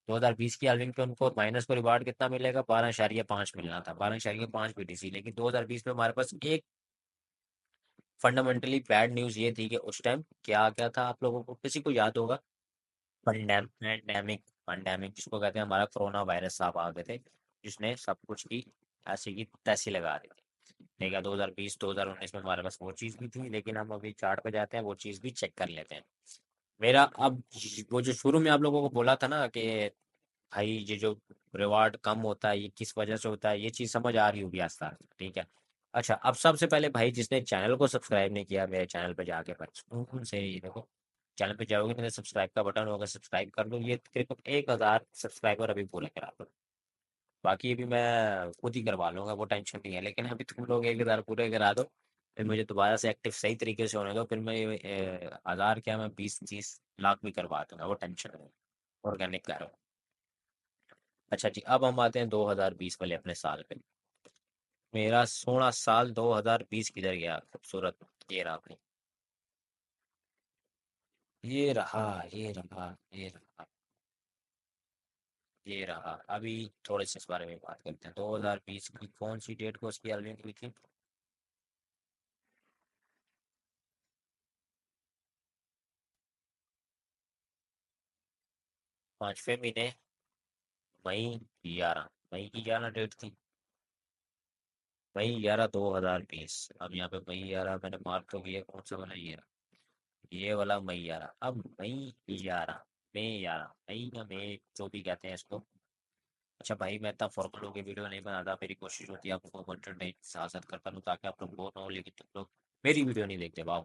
2020 की हाल्विंग पे उनको माइनस को रिवार्ड कितना मिलेगा? 12.5 मिलना था, 12.5 बीटीसी। लेकिन 2020 में हमारे पास एक फंडामेंटली बैड न्यूज़ ये थी कि उस टाइम क्या क्या था, आप लोगों को किसी को याद होगा? पैंडेमिक। पैंडेमिक जिसको कहते हैं, हमारा कोरोना वायरस साहब आ गए थे, जिसने सब कुछ की ऐसी की तैसी लगा दी थी। ठीक है, 2020 2019 में हमारे पास वो चीज़ भी थी, लेकिन हम अभी चार्ट पे जाते हैं, वो चीज़ भी चेक कर लेते हैं। मेरा अब वो जो शुरू में आप लोगों को बोला था ना कि भाई ये जो रिवार्ड कम होता है ये किस वजह से होता है, ये चीज़ समझ आ रही होगी आस्ता आस्ता, ठीक है। अच्छा, अब सबसे पहले भाई जिसने चैनल को सब्सक्राइब नहीं किया, मेरे चैनल पे जाके भाई उनसे ये देखो, चैनल पे जाओगे नहीं, सब्सक्राइब का बटन होगा, सब्सक्राइब कर लो। ये तकरीबन 1,000 सब्सक्राइबर अभी पूरे करा दो। बाकी अभी मैं खुद ही करवा लूंगा, वो टेंशन नहीं है। लेकिन अभी तुम लोग 1,000 पूरे करा दो, फिर मुझे दोबारा से एक्टिव सही तरीके से होने दो, फिर मैं 1,000 क्या, मैं 20-30 लाख भी करवा दूंगा, वो टेंशन नहीं। ऑर्गेनिक करो। अच्छा जी, अब हम आते हैं 2020 वाले अपने साल पे। मेरा सोना साल 2020 किधर गया? खूबसूरत, ये रहा भाई। ये रहा, ये रहा, ये रहा, ये रहा। अभी थोड़े से इस बारे में बात करते हैं। 2020 की कौन सी डेट को उसकी हाल्विंग हुई थी? 5वें महीने, मई 11। मई की 11 डेट थी, मई 11 2020। अब यहाँ पे मई 11 मैंने मार्क तो किया, कौन सा वाला? ये वाला मई 11। अब मई 11, मई 11, मई या मई जो भी कहते हैं इसको। अच्छा भाई, मैं इतना फॉर्मल होकर वीडियो नहीं बनाता, मेरी कोशिश होती है आपको कंटेंट साथ साथ करता रहूं ताकि आप लोग बोर ना हो, लेकिन तुम लोग मेरी वीडियो नहीं देखते। वाह,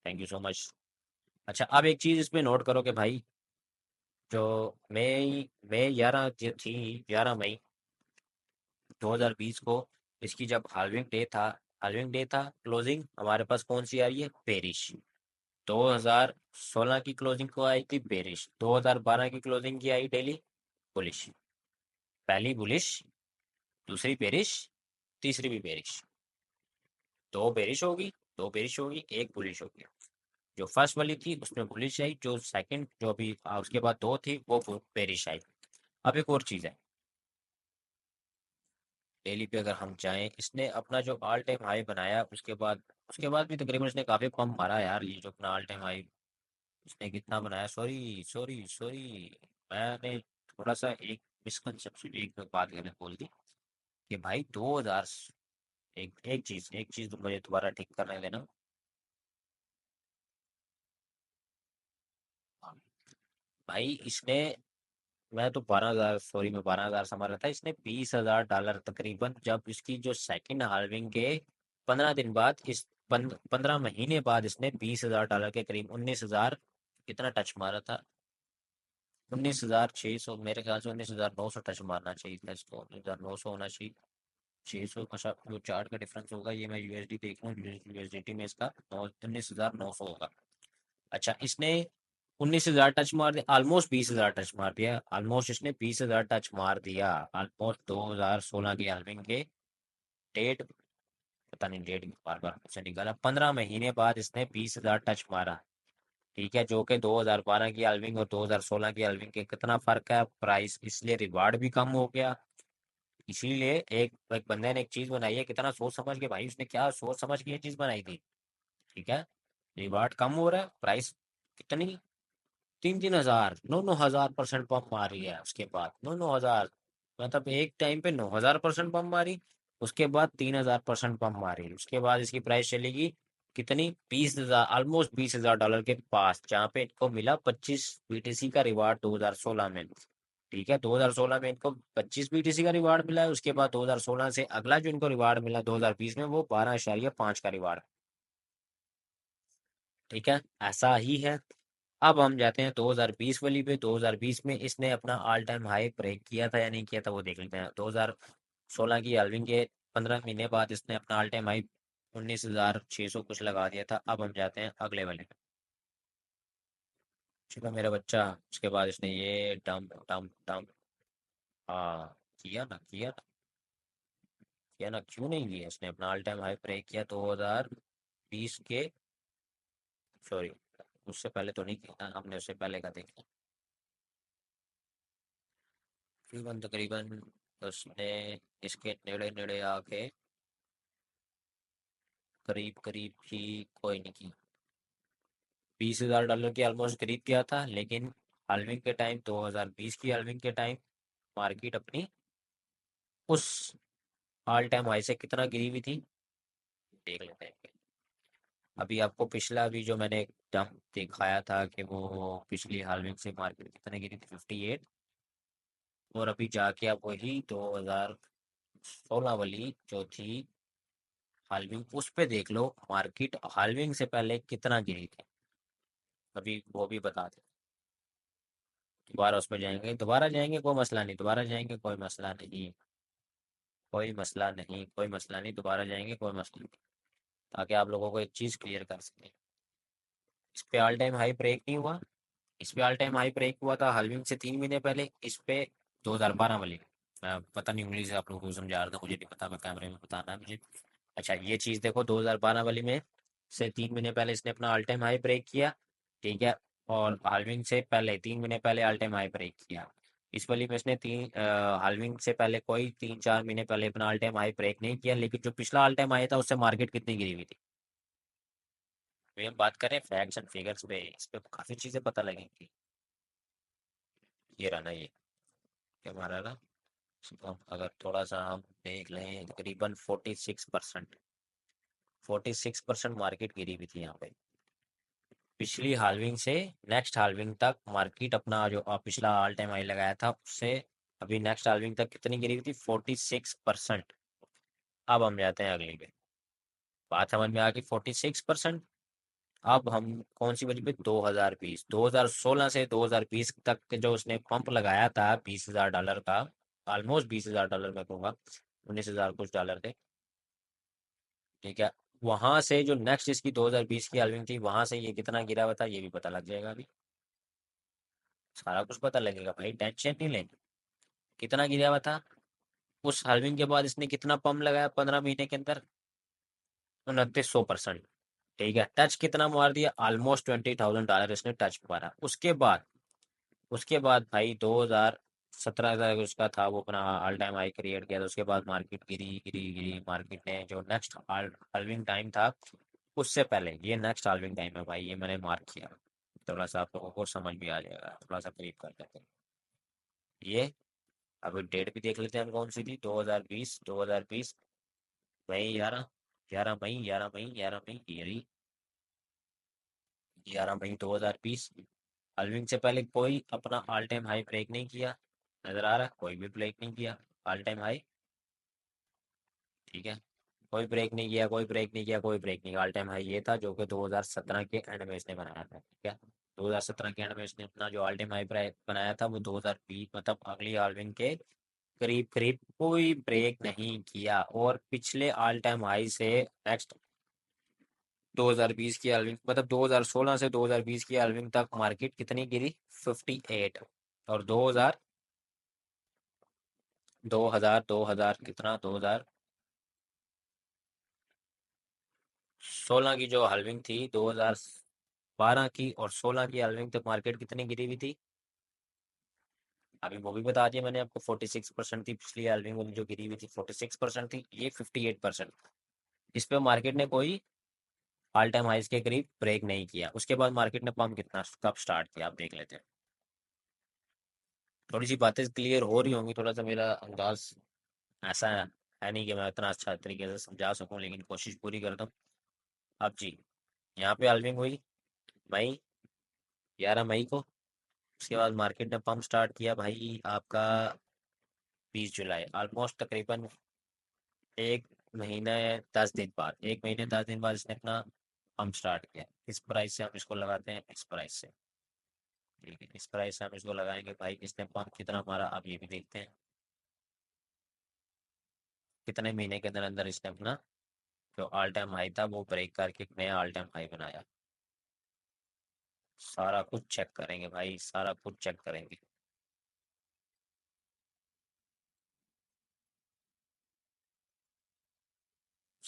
थैंक यू सो मच। अच्छा, अब एक चीज इसमें नोट करो कि भाई जो मई 11 जो थी, 11 मई 2020 को, इसकी जब हाल्विंग डे था, क्लोजिंग हमारे पास कौन सी आ रही है? पेरिश। 2016 की क्लोजिंग को आई थी बेरिश, 2012 की क्लोजिंग की आई डेली बुलिश। पहली बुलिश, दूसरी बेरिश, तीसरी भी बेरिश। दो बेरिश होगी, दो बेरिश होगी, एक बुलिश होगी। जो फर्स्ट वाली थी उसमें बुलिश आई, जो सेकंड जो अभी उसके बाद दो थी वो बेरिश आई। अब एक और चीज है, डेली पे अगर हम जाएं, इसने अपना जो ऑल टाइम हाई बनाया, उसके बाद भी तकरीबन इसने काफी पंप मारा यार। ये जो अपना ऑल टाइम हाई इसने कितना बनाया, सॉरी सॉरी सॉरी, मैंने थोड़ा सा एक मिसकंसेप्शन, एक बात गलत बोल दी कि भाई 2000। एक चीज तो मुझे दोबारा ठीक करने देना। भाई इसने, मैं तो 12,000, सॉरी मैं 12,000 समझ रहा था, इसने $20,000 तकरीबन, जब इसकी जो सेकंड हाल्विंग के 15 दिन बाद, इस 15 महीने बाद इसने $20,000 के करीब 19,000 कितना टच मारा था? 19,600, मेरे ख्याल से 19,900 टच मारना चाहिए था इसको, 19,900 होना चाहिए। 600 का जो चार्ट का डिफरेंस होगा, ये मैं यूएसडी देख रहा हूँ, यूएसडीटी में इसका 19,900 होगा। अच्छा, इसने 19,000 टच मार दिया, ऑलमोस्ट 20,000 टच मार दिया, ऑलमोस्ट इसने 20,000 टच मार दिया। ऑलमोस्ट 2016 की हाल्विंग के डेट, पता नहीं डेट बार बार से निकाला, 15 महीने बाद इसने 20,000 टच मारा। ठीक है, जो कि 2012 की हाल्विंग और 2016 की हाल्विंग के कितना फर्क है प्राइस, इसलिए रिवार्ड भी कम हो गया। इसीलिए एक एक बंदे ने एक चीज बनाई है, कितना सोच समझ के, भाई उसने क्या सोच समझ के ये चीज बनाई थी। ठीक है, रिवार्ड कम हो रहा है, प्राइस कितनी, 3-3 हजार, 9-9 हजार% पंप मारी है। उसके बाद 9-9 हजार, मतलब एक टाइम पे 9,000% पंप मारी, उसके बाद 3,000% पंप मारी, उसके बाद इसकी प्राइस चलेगी कितनी? 20,000, ऑलमोस्ट $20,000 के पास, जहाँ पे इनको मिला 25 बीटीसी का रिवार्ड 2016 में। ठीक है, 2016 में इनको 25 बीटीसी का रिवार्ड मिला है, उसके बाद 2016 से अगला जो इनको रिवार्ड मिला 2020 में, वो 12.5 का रिवार्ड। ठीक है, ऐसा ही है। अब हम जाते हैं 2020 वाली पे। 2020 में इसने अपना ऑल टाइम हाई ब्रेक किया था या नहीं किया था, वो देख लेते हैं। 2016 की हाल्विंग के 15 महीने बाद इसने अपना ऑल टाइम हाई 19,600 कुछ लगा दिया था। अब हम जाते हैं अगले वाले पे। ठीक है मेरा बच्चा, उसके बाद इसने ये डम डम डम, हाँ, किया ना, किया ना। किया ना, क्यों नहीं किया इसने? अपना ऑल टाइम हाई ब्रेक किया 2020 के, सॉरी उससे पहले तो नहीं किया, हमने उससे पहले का देखा। तकरीबन तकरीबन उसने इसके नेड़े नेड़े आके करीब करीब ही, कोई नहीं की, $20,000 के ऑलमोस्ट करीब किया था, लेकिन हाल्विंग के टाइम, 2020 की हाल्विंग के टाइम, मार्केट अपनी उस ऑल टाइम हाई से कितना गिरी हुई थी, देख लेते हैं। अभी आपको पिछला भी जो मैंने एकदम दिखाया था कि वो पिछली हाल्विंग से मार्केट कितने गिरी थी, 58। और अभी जाके आप वही 2016 वाली जो थी हाल्विंग, उस पे देख लो मार्केट हाल्विंग से पहले कितना गिरी थी, अभी वो भी बता दे। दोबारा उसमें जाएंगे, दोबारा जाएंगे, कोई मसला नहीं, दोबारा जाएंगे, कोई मसला नहीं, कोई मसला नहीं, कोई मसला नहीं, दोबारा जाएंगे, कोई मसला नहीं, ताकि आप लोगों को एक चीज़ क्लियर कर सकें। इस पे ऑल टाइम हाई ब्रेक नहीं हुआ, इस पे ऑल टाइम हाई ब्रेक हुआ था हाल्विंग से 3 महीने पहले, इस पे 2012 वाली, मैं पता नहीं उंगली से आप लोगों को समझा रहा था, मुझे नहीं पता, मैं कैमरे में बताना है मुझे। अच्छा ये चीज़ देखो, 2012 वाली में से 3 महीने पहले इसने अपना ऑल टाइम हाई ब्रेक किया, ठीक है। और हाल्विंग से पहले 3 महीने पहले ऑल टाइम हाई ब्रेक किया। इस वाली में इसने हाल्विंग से पहले कोई 3-4 महीने पहले अपना ऑल टाइम हाई ब्रेक नहीं किया, लेकिन जो पिछला ऑल टाइम हाई था उससे मार्केट कितनी गिरी हुई थी। तो हम बात करें फैक्ट्स एंड फिगर्स पे, इस पे काफ़ी चीज़ें पता लगेंगी। ये रहा ना, ये क्या हमारा ना, इसको अगर थोड़ा सा हम देख लें, तकरीबन 46%, 46% मार्केट गिरी हुई थी यहाँ पे। पिछली हाल्विंग से नेक्स्ट हाल्विंग तक मार्केट अपना जो पिछला ऑल टाइम हाई लगाया था उससे अभी नेक्स्ट हाल्विंग तक कितनी गिरी हुई थी, 46%। अब हम जाते हैं अगली पे, बात समझ में आ गई, 46%। अब हम कौन सी बची पे, 2020, 2016 से 2020 तक के जो उसने पंप लगाया था $20,000 का, ऑलमोस्ट $20,000 मैं कहूँगा, 19,000 कुछ डॉलर थे, ठीक है। वहां से जो नेक्स्ट इसकी 2020 की हाल्विंग थी, वहां से ये कितना गिरा हुआ था ये भी पता लग जाएगा अभी, सारा कुछ पता लगेगा भाई, टेंशन नहीं लेनी। कितना गिरा हुआ था, उस हाल्विंग के बाद इसने कितना पंप लगाया 15 महीने के अंदर, 2900%, ठीक है। टच कितना मार दिया, ऑलमोस्ट $20,000 इसने टच मारा। उसके बाद भाई 2017 तक उसका था, वो अपना ऑल टाइम हाई क्रिएट किया था। उसके बाद मार्केट गिरी गिरी गिरी, मार्केट ने जो नेक्स्ट हाल्विंग टाइम था उससे पहले, ये नेक्स्ट हाल्विंग टाइम है भाई, ये मैंने मार्क किया, थोड़ा सा आप लोगों को समझ भी आ जाएगा, थोड़ा सा करीब कर देते हैं ये। अभी डेट भी देख लेते हैं हम कौन सी थी, 2020, मई 11, 11 मई, 11 मई, 11 मई, ये रही, 11 मई 2020। हाल्विंग से पहले कोई अपना ऑल टाइम हाई ब्रेक नहीं किया, नजर आ रहा है, कोई भी ब्रेक नहीं किया ऑल टाइम हाई, ठीक है। कोई ब्रेक नहीं किया, कोई ब्रेक नहीं किया, कोई ब्रेक नहीं किया, ऑल टाइम हाई ये था जो कि 2017 के एंड में इसने बनाया था, ठीक है। 2017 के एंड में इसने अपना जो ऑल टाइम हाई ब्रेक बनाया था वो 2020, मतलब अगली हाल्विंग के करीब करीब कोई ब्रेक नहीं किया। और पिछले ऑल टाइम हाई से नेक्स्ट 2020 की हाल्विंग, मतलब 2016 से 2020 की हाल्विंग तक मार्केट कितनी गिरी, 58। और 2000 कितना, 2016 की जो हाल्विंग थी, 2012 की और 16 की हाल्विंग तक मार्केट कितनी गिरी हुई थी, अभी वो भी बता दिया मैंने आपको, 46% थी पिछली हाल्विंग वाली जो गिरी हुई थी, 46% थी, ये 58%। इस पे मार्केट ने कोई ऑल टाइम हाइस के करीब ब्रेक नहीं किया। उसके बाद मार्केट ने पंप कितना कब स्टार्ट किया, आप देख लेते हैं। थोड़ी सी बातें क्लियर हो रही होंगी, थोड़ा सा मेरा अंदाज ऐसा है नहीं कि मैं इतना अच्छा तरीके से समझा सकूं, लेकिन कोशिश पूरी करता हूँ। अब जी, यहाँ पे हाल्विंग हुई मई, 11 मई को। उसके बाद मार्केट ने पंप स्टार्ट किया भाई आपका 20 जुलाई, ऑलमोस्ट तकरीबन 1 महीने 10 दिन बाद, 1 महीने 10 दिन बाद इसने अपना पंप स्टार्ट किया। इस प्राइस से हम इसको लगाते हैं, इस प्राइस से, ठीक है, इस प्राइस से हम इसको लगाएंगे भाई। इसने पंप कितना मारा, अब ये भी देखते हैं कितने महीने के अंदर अंदर इसने अपना जो ऑल टाइम हाई था वो ब्रेक करके एक नया ऑल टाइम हाई बनाया। सारा कुछ चेक करेंगे भाई, सारा कुछ चेक करेंगे।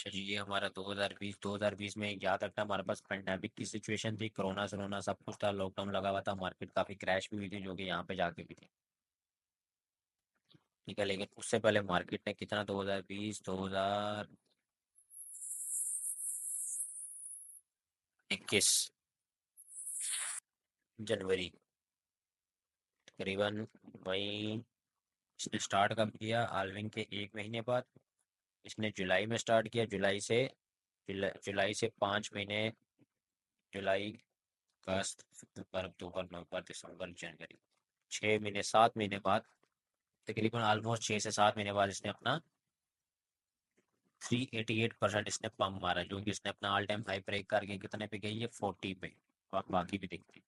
अच्छा जी, ये हमारा 2020 में याद रखना, हमारे पास पेंडेमिक की सिचुएशन थी, कोरोना सरोना सब कुछ था, लॉकडाउन लगा हुआ था, मार्केट काफी क्रैश भी हुई थी, जो कि यहाँ पे जाके भी थी। ठीक है, लेकिन उससे पहले मार्केट ने कितना, 2021 जनवरी तकरीबन, वही इसने स्टार्ट कब किया, हाल्विंग के 1 महीने बाद। इसने जुलाई में स्टार्ट किया, जुलाई से 5 महीने, जुलाई, अगस्त, सितंबर, अक्टूबर, नवंबर, दिसंबर, जनवरी, 6 महीने, 7 महीने बाद, तकरीबन ऑलमोस्ट 6 से 7 महीने बाद इसने अपना 388% इसने पम्प मारा, जो कि इसने अपना ऑल टाइम हाई ब्रेक करके कितने पे गई है, 40 पे। और बाकी भी देखते हैं,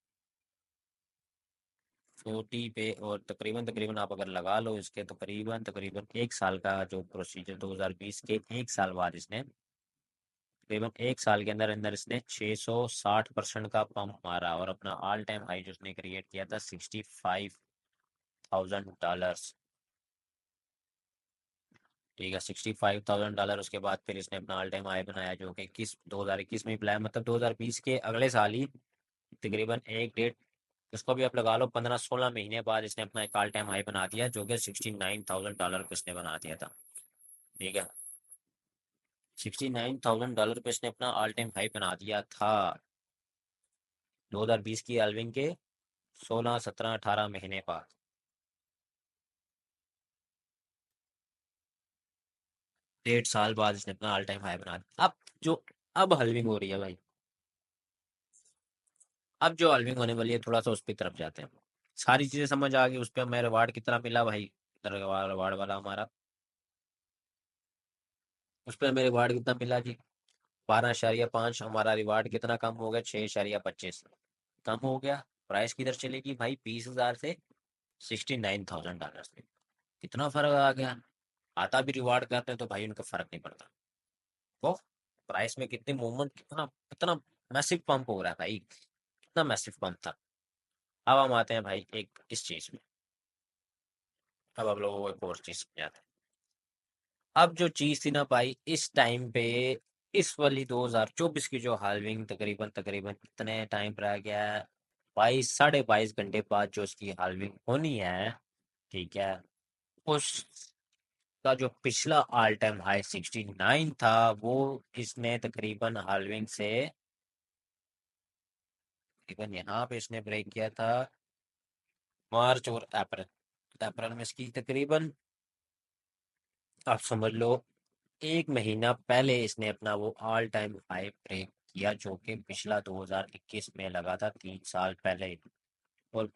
40 पे, और तकरीबन तकरीबन आप अगर लगा लो इसके, तो करीबन तकरीबन 1 साल का जो प्रोसीजर, 2020 के 1 साल बाद इसने, तकरीबन 1 साल के अंदर अंदर इसने 660% का पंप मारा, और अपना ऑल टाइम हाई जो उसने क्रिएट किया था, $65,000। ठीक है, $65,000। उसके बाद फिर इसने अपना ऑल टाइम हाई बनाया, जो कि 2021 में ही बनाया, मतलब 2020 के अगले साल ही, तकरीबन एक डेढ़, उसको भी आप लगा लो 15-16 महीने बाद इसने अपना एक ऑल टाइम हाई बना दिया, जो कि $69,000 पे इसने बना दिया था। ठीक है, $69,000 पे इसने अपना ऑल टाइम हाई बना दिया था, 2020 की एल्विंग के 16, 17, 18 महीने बाद। 1.5 साल बाद इसने अपना ऑल टाइम हाई बना दिया। जो अब हल्विंग हो रही है भाई, अब जो हल्विंग होने वाली है, थोड़ा सा उस पर तरफ जाते हैं। सारी चीजें समझ आ गई, उस पर हमें रिवार्ड कितना मिला भाई, रिवार्ड वाला हमारा, उस पर हमें रिवार्ड कितना मिला जी, 12.5। हमारा रिवार्ड कितना कम हो गया, 6.25 कम हो गया। प्राइस किधर चलेगी भाई, 20,000 से $69,000 पे। कितना फर्क आ गया। आता भी रिवार्ड करते हैं तो भाई उनका फर्क नहीं पड़ता। तो प्राइस में कितनी मूवमेंट, कितना कितना मैसिव पंप हो रहा है भाई, कितना मैसिव पंप था। अब हम आते हैं भाई एक इस चीज में, अब आप लोगों को एक और चीज समझाते हैं। अब जो चीज थी ना भाई, इस टाइम पे, इस वाली 2024 की जो हाल्विंग, तकरीबन तकरीबन कितने टाइम रह गया है, 22 साढ़े 22 घंटे बाद जो इसकी हाल्विंग होनी है। ठीक है, उसका जो पिछला ऑल टाइम हाई 69 था, वो इसने तकरीबन हाल्विंग से, तकरीबन यहाँ पे इसने ब्रेक किया था मार्च और अप्रैल, अप्रैल में इसकी तकरीबन, आप समझ लो, 1 महीना पहले इसने अपना वो ऑल टाइम हाई ब्रेक किया, जो कि पिछला 2021 में लगा था, 3 साल पहले। और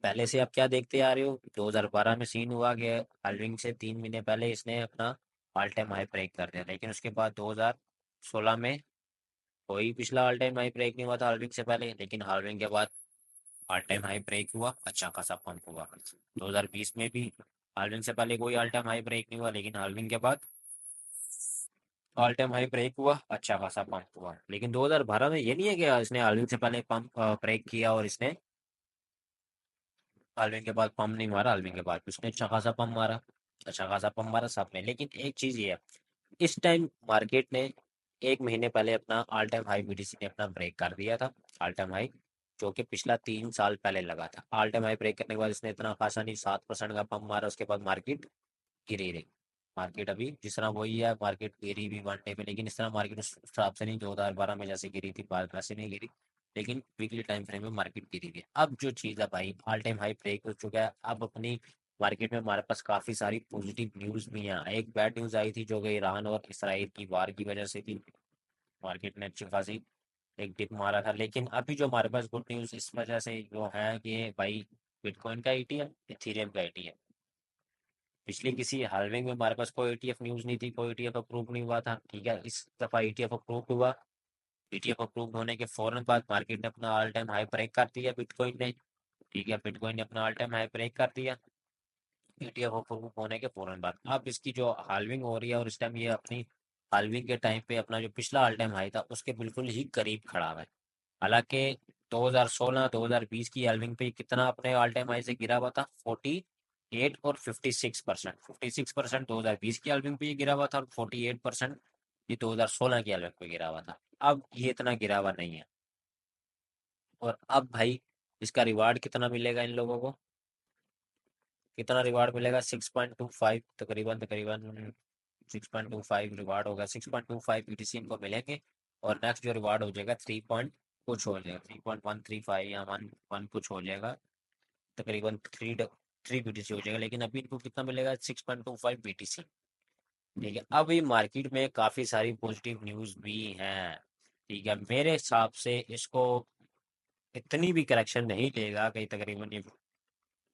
पहले से आप क्या देखते आ रहे हो, 2012 में सीन हुआ कि हाल्विंग से 3 महीने पहले इसने अपना ऑल टाइम हाई ब्रेक कर दिया, लेकिन उसके बाद 2016 में कोई पिछला ऑल टाइम हाई ब्रेक नहीं हुआ था हाल्विंग से पहले, लेकिन हाल्विंग के बाद ऑल टाइम हाई ब्रेक हुआ, अच्छा खासा पंप हुआ। 2020 में भी हाल्विंग से पहले कोई ऑल टाइम हाई ब्रेक नहीं हुआ, लेकिन हाल्विंग के बाद ऑल टाइम हाई ब्रेक हुआ, अच्छा खासा पंप हुआ। लेकिन 2012 में ये नहीं है कि इसने हाल्विंग से पहले पंप ब्रेक किया और इसने हाल्विंग के बाद पंप नहीं मारा, हाल्विंग के बाद उसने अच्छा खासा पंप मारा, अच्छा खासा पंप मारा सब में। लेकिन एक चीज ये है, इस टाइम मार्केट ने 1 महीने पहले अपना ऑल टाइम हाई बीटीसी ने अपना ब्रेक कर दिया था, ऑल टाइम हाई, जो कि पिछला 3 साल पहले लगा था। ऑल टाइम हाई ब्रेक करने के बाद इसने इतना खासा नहीं, 7% का पंप मारा, उसके बाद मार्केट गिरी रही। मार्केट अभी जिस तरह वही है, मार्केट गिरी भी 1 डे पे, लेकिन इस तरह मार्केट उस हिसाब से नहीं, 2012 में जैसे गिरी थी, बाद वैसे नहीं गिरी। लेकिन वीकली टाइम फ्रेम में मार्केट गिरी हुई है। अब जो चीज़ है भाई, ऑल टाइम हाई ब्रेक हो चुका है, अब अपनी मार्केट में हमारे पास काफ़ी सारी पॉजिटिव न्यूज़ भी हैं। एक बैड न्यूज़ आई थी, जो कि ईरान और इसराइल की वार की वजह से थी, मार्केट ने अच्छी खासी एक डिप मारा था। लेकिन अभी जो हमारे पास गुड न्यूज़ इस वजह से जो है कि भाई, बिटकॉइन का ईटीएफ, इथेरियम का ईटीएफ, पिछले किसी हाल्विंग में हमारे पास कोई ईटीएफ न्यूज़ नहीं थी, कोई ईटीएफ अप्रूव नहीं हुआ था। ठीक है, इस दफ़ा ईटीएफ अप्रूव हुआ। ईटीएफ अप्रूव होने के फौरन बाद मार्केट ने अपना ऑल टाइम हाई ब्रेक कर दिया, बिटकॉइन ने। ठीक है, बिटकॉइन ने अपना ऑल टाइम हाई ब्रेक कर दिया ईटीएफ अप्रूव होने के फौरन बाद। अब इसकी जो हाल्विंग हो रही है, और इस टाइम ये अपनी हाल्विंग के टाइम पे अपना जो पिछला ऑल टाइम हाई था, उसके बिल्कुल ही करीब खड़ा है। हालांकि 2016 2020 की हाल्विंग पे कितना अपने ऑल टाइम हाई से गिरा हुआ था, 48 और 56%। 56% 2020 की हाल्विंग पे ये गिरा हुआ था, और 48% ये 2016 की एल्बम पे गिरा हुआ था। अब ये इतना गिरा हुआ नहीं है। और अब भाई इसका रिवार्ड कितना मिलेगा इन लोगों को? कितना रिवार्ड मिलेगा? 6.25, तकरीबन तकरीबन 6.25 रिवार्ड होगा। 6.25 बीटीसी इनको मिलेंगे। और नेक्स्ट जो रिवार्ड हो जाएगा 3 पॉइंट कुछ हो जाएगा, 3.135 या वन वन कुछ हो जाएगा। तकरीबन थ्री बीटीसी हो जाएगा। लेकिन अभी इनको कितना मिलेगा? 6.25 बीटीसी। ठीक है, अभी मार्केट में काफ़ी सारी पॉजिटिव न्यूज़ भी हैं। ठीक है, मेरे हिसाब से इसको इतनी भी करेक्शन नहीं लेगा कहीं, तकरीबन ये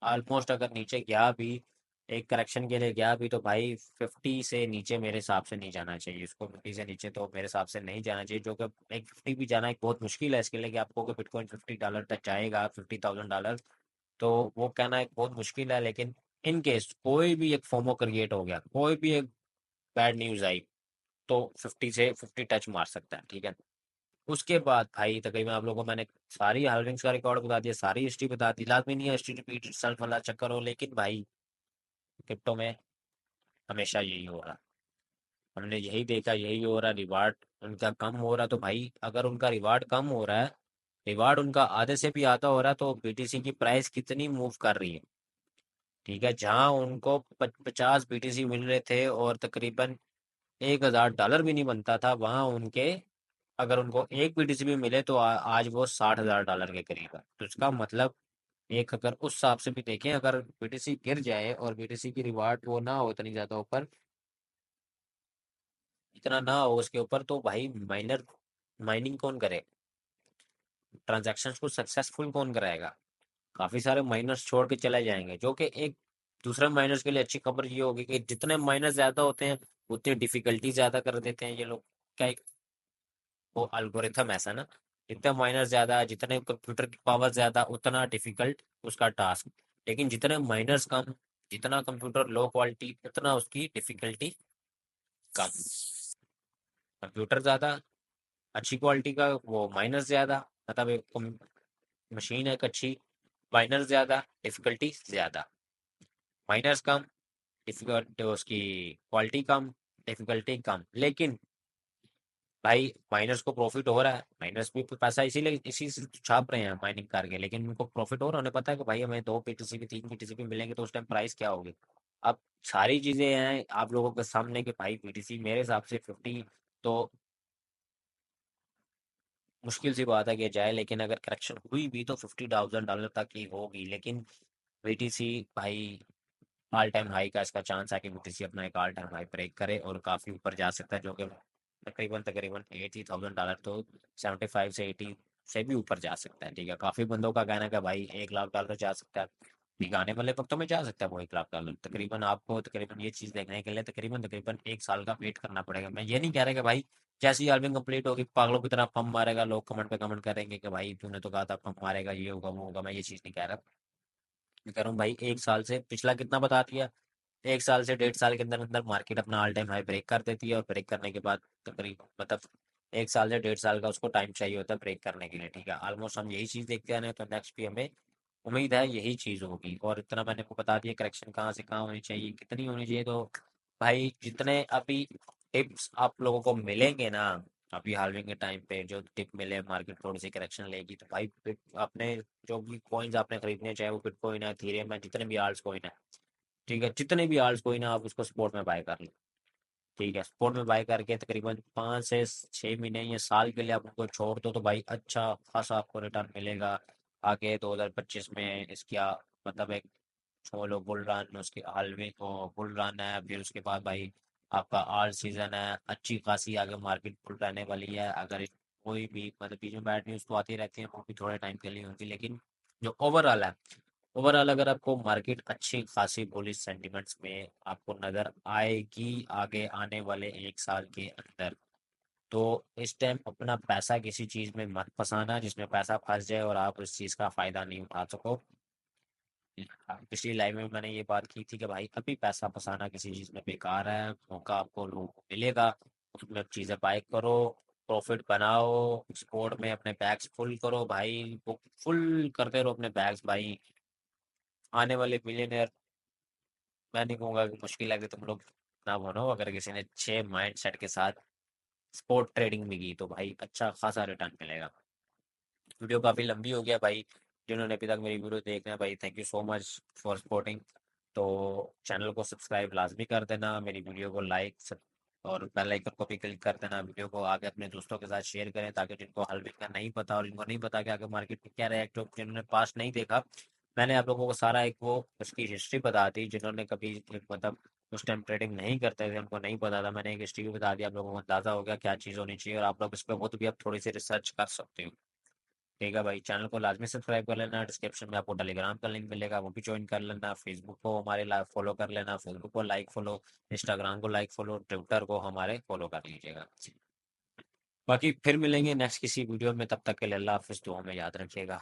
ऑलमोस्ट अगर नीचे गया भी, एक करेक्शन के लिए गया भी, तो भाई 50 से नीचे मेरे हिसाब से नहीं जाना चाहिए इसको। 50 से नीचे तो मेरे हिसाब से नहीं जाना चाहिए, जो कि एक 50 भी जाना एक बहुत मुश्किल है इसके लिए, कि आपको कि बिटकॉइन $50 तक जाएगा, $50,000। तो वो कहना एक बहुत मुश्किल है। लेकिन इन केस कोई भी एक फोमो क्रिएट हो गया, कोई भी एक बैड न्यूज़ आई, तो 50 से 50 टच मार सकता है। ठीक है, उसके बाद भाई तकरीबन आप लोगों को मैंने सारी हार्विंग्स का रिकॉर्ड बता दिया, सारी हिस्ट्री बता दी। लाजमी नहीं है हिस्ट्री रिपीट सेल्फ वाला चक्कर हो, लेकिन भाई क्रिप्टो में हमेशा यही हो रहा। हमने यही देखा, यही हो रहा। रिवार्ड उनका कम हो रहा, तो भाई अगर उनका रिवार्ड कम हो रहा है, रिवार्ड उनका आधे से भी आधा हो रहा है, तो बीटीसी की प्राइस कितनी मूव कर रही है। ठीक है, जहां उनको 50 बीटीसी मिल रहे थे और तकरीबन $1,000 भी नहीं बनता था, वहां उनके अगर उनको एक बीटीसी भी मिले तो आज वो $60,000 के करीब है। तो इसका मतलब एक, अगर उस हिसाब से भी देखें, अगर बीटीसी गिर जाए और बीटीसी की रिवार्ड वो ना हो इतनी ज्यादा ऊपर, इतना ना हो उसके ऊपर, तो भाई माइनर माइनिंग कौन करे? ट्रांजैक्शंस को सक्सेसफुल कौन कराएगा? काफी सारे माइनर्स छोड़ के चले जाएंगे, जो कि एक दूसरे माइनर्स के लिए अच्छी खबर ये होगी कि जितने माइनर्स ज्यादा होते हैं उतनी डिफिकल्टी ज्यादा कर देते हैं ये लोग। क्या वो अल्गोरिथम ऐसा ना, जितने माइनर ज्यादा, जितने कंप्यूटर की पावर ज्यादा, उतना डिफिकल्ट उसका टास्क। लेकिन जितने माइनर्स कम, जितना कंप्यूटर लो क्वालिटी, उतना उसकी डिफिकल्टी कम। कंप्यूटर ज्यादा, अच्छी क्वालिटी का, वो माइनर ज्यादा। मतलब एक मशीन एक अच्छी, माइनर ज्यादा, डिफिकल्टी ज्यादा। माइनर्स कम, डिफिकल्ट उसकी क्वालिटी कम, डिफिकल्टी कम। लेकिन भाई माइनर्स को प्रॉफिट हो रहा है, माइनर्स भी पैसा इसीलिए इसी से तो छाप रहे हैं माइनिंग करके। लेकिन उनको प्रॉफिट हो रहा है, उन्हें पता है कि भाई हमें 2 पीटीसी भी 3 पीटीसी भी मिलेंगे, तो उस टाइम प्राइस क्या होगी। अब सारी चीजें हैं आप लोगों के सामने कि भाई पीटीसी मेरे हिसाब से 50 तो मुश्किल सी बात है कि जाए। लेकिन अगर करेक्शन हुई भी तो $50,000 तक ही होगी। लेकिन बीटीसी भाई ऑल टाइम हाई का इसका चांस है कि बीटीसी अपना एक ऑल टाइम हाई ब्रेक करे और काफी ऊपर जा सकता है, जो कि तकरीबन तकरीबन $80,000, तो 75 से 80 से भी ऊपर जा सकता है। ठीक है, काफी बंदों का कहना है कि भाई $1,00,000 जा सकता है। ठीक है, आने वाले वक्तों में जा सकता है वो $1,00,000। तकरीबन आपको तकरीबन ये चीज देखने के लिए तकरीबन तकरीबन 1 साल का वेट करना पड़ेगा। मैं ये नहीं कह रहा कि भाई जैसे ही आर्मिंग कंप्लीट होगी पागलों की तरह पंप मारेगा, लोग कमेंट पे कमेंट करेंगे कि भाई तूने तो कहा था पंप मारेगा, ये होगा वो होगा। मैं ये चीज नहीं कह रहा। मैं कह रहा हूँ भाई 1 साल से पिछला कितना बता दिया, 1 साल से 1.5 साल के अंदर अंदर मार्केट अपना ऑल टाइम हाई ब्रेक कर देती है। और ब्रेक करने के बाद तकरीबन मतलब 1 साल से 1.5 साल का उसको टाइम चाहिए होता है ब्रेक करने के लिए। ठीक है, ऑलमोस्ट हम यही चीज देखते आ रहे हैं, तो नेक्स्ट भी हमें उम्मीद है यही चीज होगी। और इतना मैंने आपको बता दिया करेक्शन कहाँ से कहाँ होनी चाहिए, कितनी होनी चाहिए। तो भाई जितने अभी टिप्स आप लोगों को मिलेंगे ना, अभी हालविंग के टाइम पे जो टिप मिले, मार्केट थोड़ी सी करेक्शन लेगी, तो भाई अपने जो भी कॉइन्स आपने खरीदने, चाहे वो बिटकॉइन है, इथेरियम है, जितने भी आल्ट्स कॉइन है, ठीक है, जितने भी आल्ट्स कॉइन है आप उसको स्पॉट में बाय कर लो। ठीक है, स्पॉट में बाय करके तकरीबन 5 से 6 महीने या साल के लिए आप उनको छोड़ दो, तो भाई अच्छा खासा आपको रिटर्न मिलेगा। आगे 2025 में इसका मतलब एक छोलो बुल रन, उसके हाल में तो बुल रन है, फिर उसके बाद भाई आपका आल सीजन है, अच्छी खासी आगे मार्केट बुल रहने वाली है। अगर कोई भी मतलब बीच में बैड न्यूज़ तो आती रहती है, वो भी थोड़े टाइम के लिए होगी। लेकिन जो ओवरऑल है, ओवरऑल अगर आपको मार्केट अच्छी खासी बुलिश सेंटिमेंट्स में आपको नजर आएगी आगे आने वाले 1 साल के अंदर, तो इस टाइम अपना पैसा किसी चीज में मत फंसाना जिसमें पैसा फंस जाए और आप उस चीज का फायदा नहीं उठा सको। पिछली लाइव में मैंने ये बात की थी कि भाई अभी पैसा फंसाना किसी चीज में बेकार है। मौका आपको लोगों को मिलेगा, उसमें चीजें बाय करो, प्रॉफिट बनाओ, स्पोर्ट में अपने बैग्स फुल करो भाई, वो फुल करते रहो अपने बैग्स भाई। आने वाले मिलियनर, मैं नहीं कहूंगा कि मुश्किल है कि तुम लोग ना बनो, अगर किसी ने अच्छे माइंड सेट के साथ स्पोर्ट ट्रेडिंग में की तो भाई अच्छा खासा रिटर्न मिलेगा। वीडियो काफ़ी लंबी हो गया भाई। जिन्होंने अभी तक मेरी वीडियो देख रहे हैं भाई, thank you so much for supporting. तो चैनल को सब्सक्राइब लाजमी कर देना, मेरी वीडियो को लाइक और बेल आइकन को भी क्लिक कर देना। वीडियो को आगे अपने दोस्तों के साथ शेयर करें, ताकि जिनको हल्वे का नहीं पता और जिनको नहीं पता कि आगे मार्केट में क्या रिएक्ट हो, जिन्होंने पास्ट नहीं देखा, मैंने आप लोगों को सारा एक वो उसकी हिस्ट्री बता दी। जिन्होंने कभी मतलब उस टाइम ट्रेडिंग नहीं करते थे, उनको नहीं पता था, मैंने एक हिस्ट्री भी बता दी, आप लोगों को अंदाजा हो गया क्या चीज़ होनी चाहिए, और आप लोग इस पर खुद भी अब थोड़ी सी रिसर्च कर सकते हो। ठीक है भाई, चैनल को लाजमी सब्सक्राइब कर लेना। डिस्क्रिप्शन में आपको टेलीग्राम का लिंक मिलेगा, वो भी ज्वाइन कर लेना। फेसबुक को हमारे लाइक फॉलो कर लेना, फेसबुक को लाइक फॉलो, इंस्टाग्राम को लाइक फॉलो, ट्विटर को हमारे फॉलो कर लीजिएगा। बाकी फिर मिलेंगे नेक्स्ट किसी वीडियो में, तब तक के लिए अल्लाह हाफिज़, दुआ में याद रखिएगा।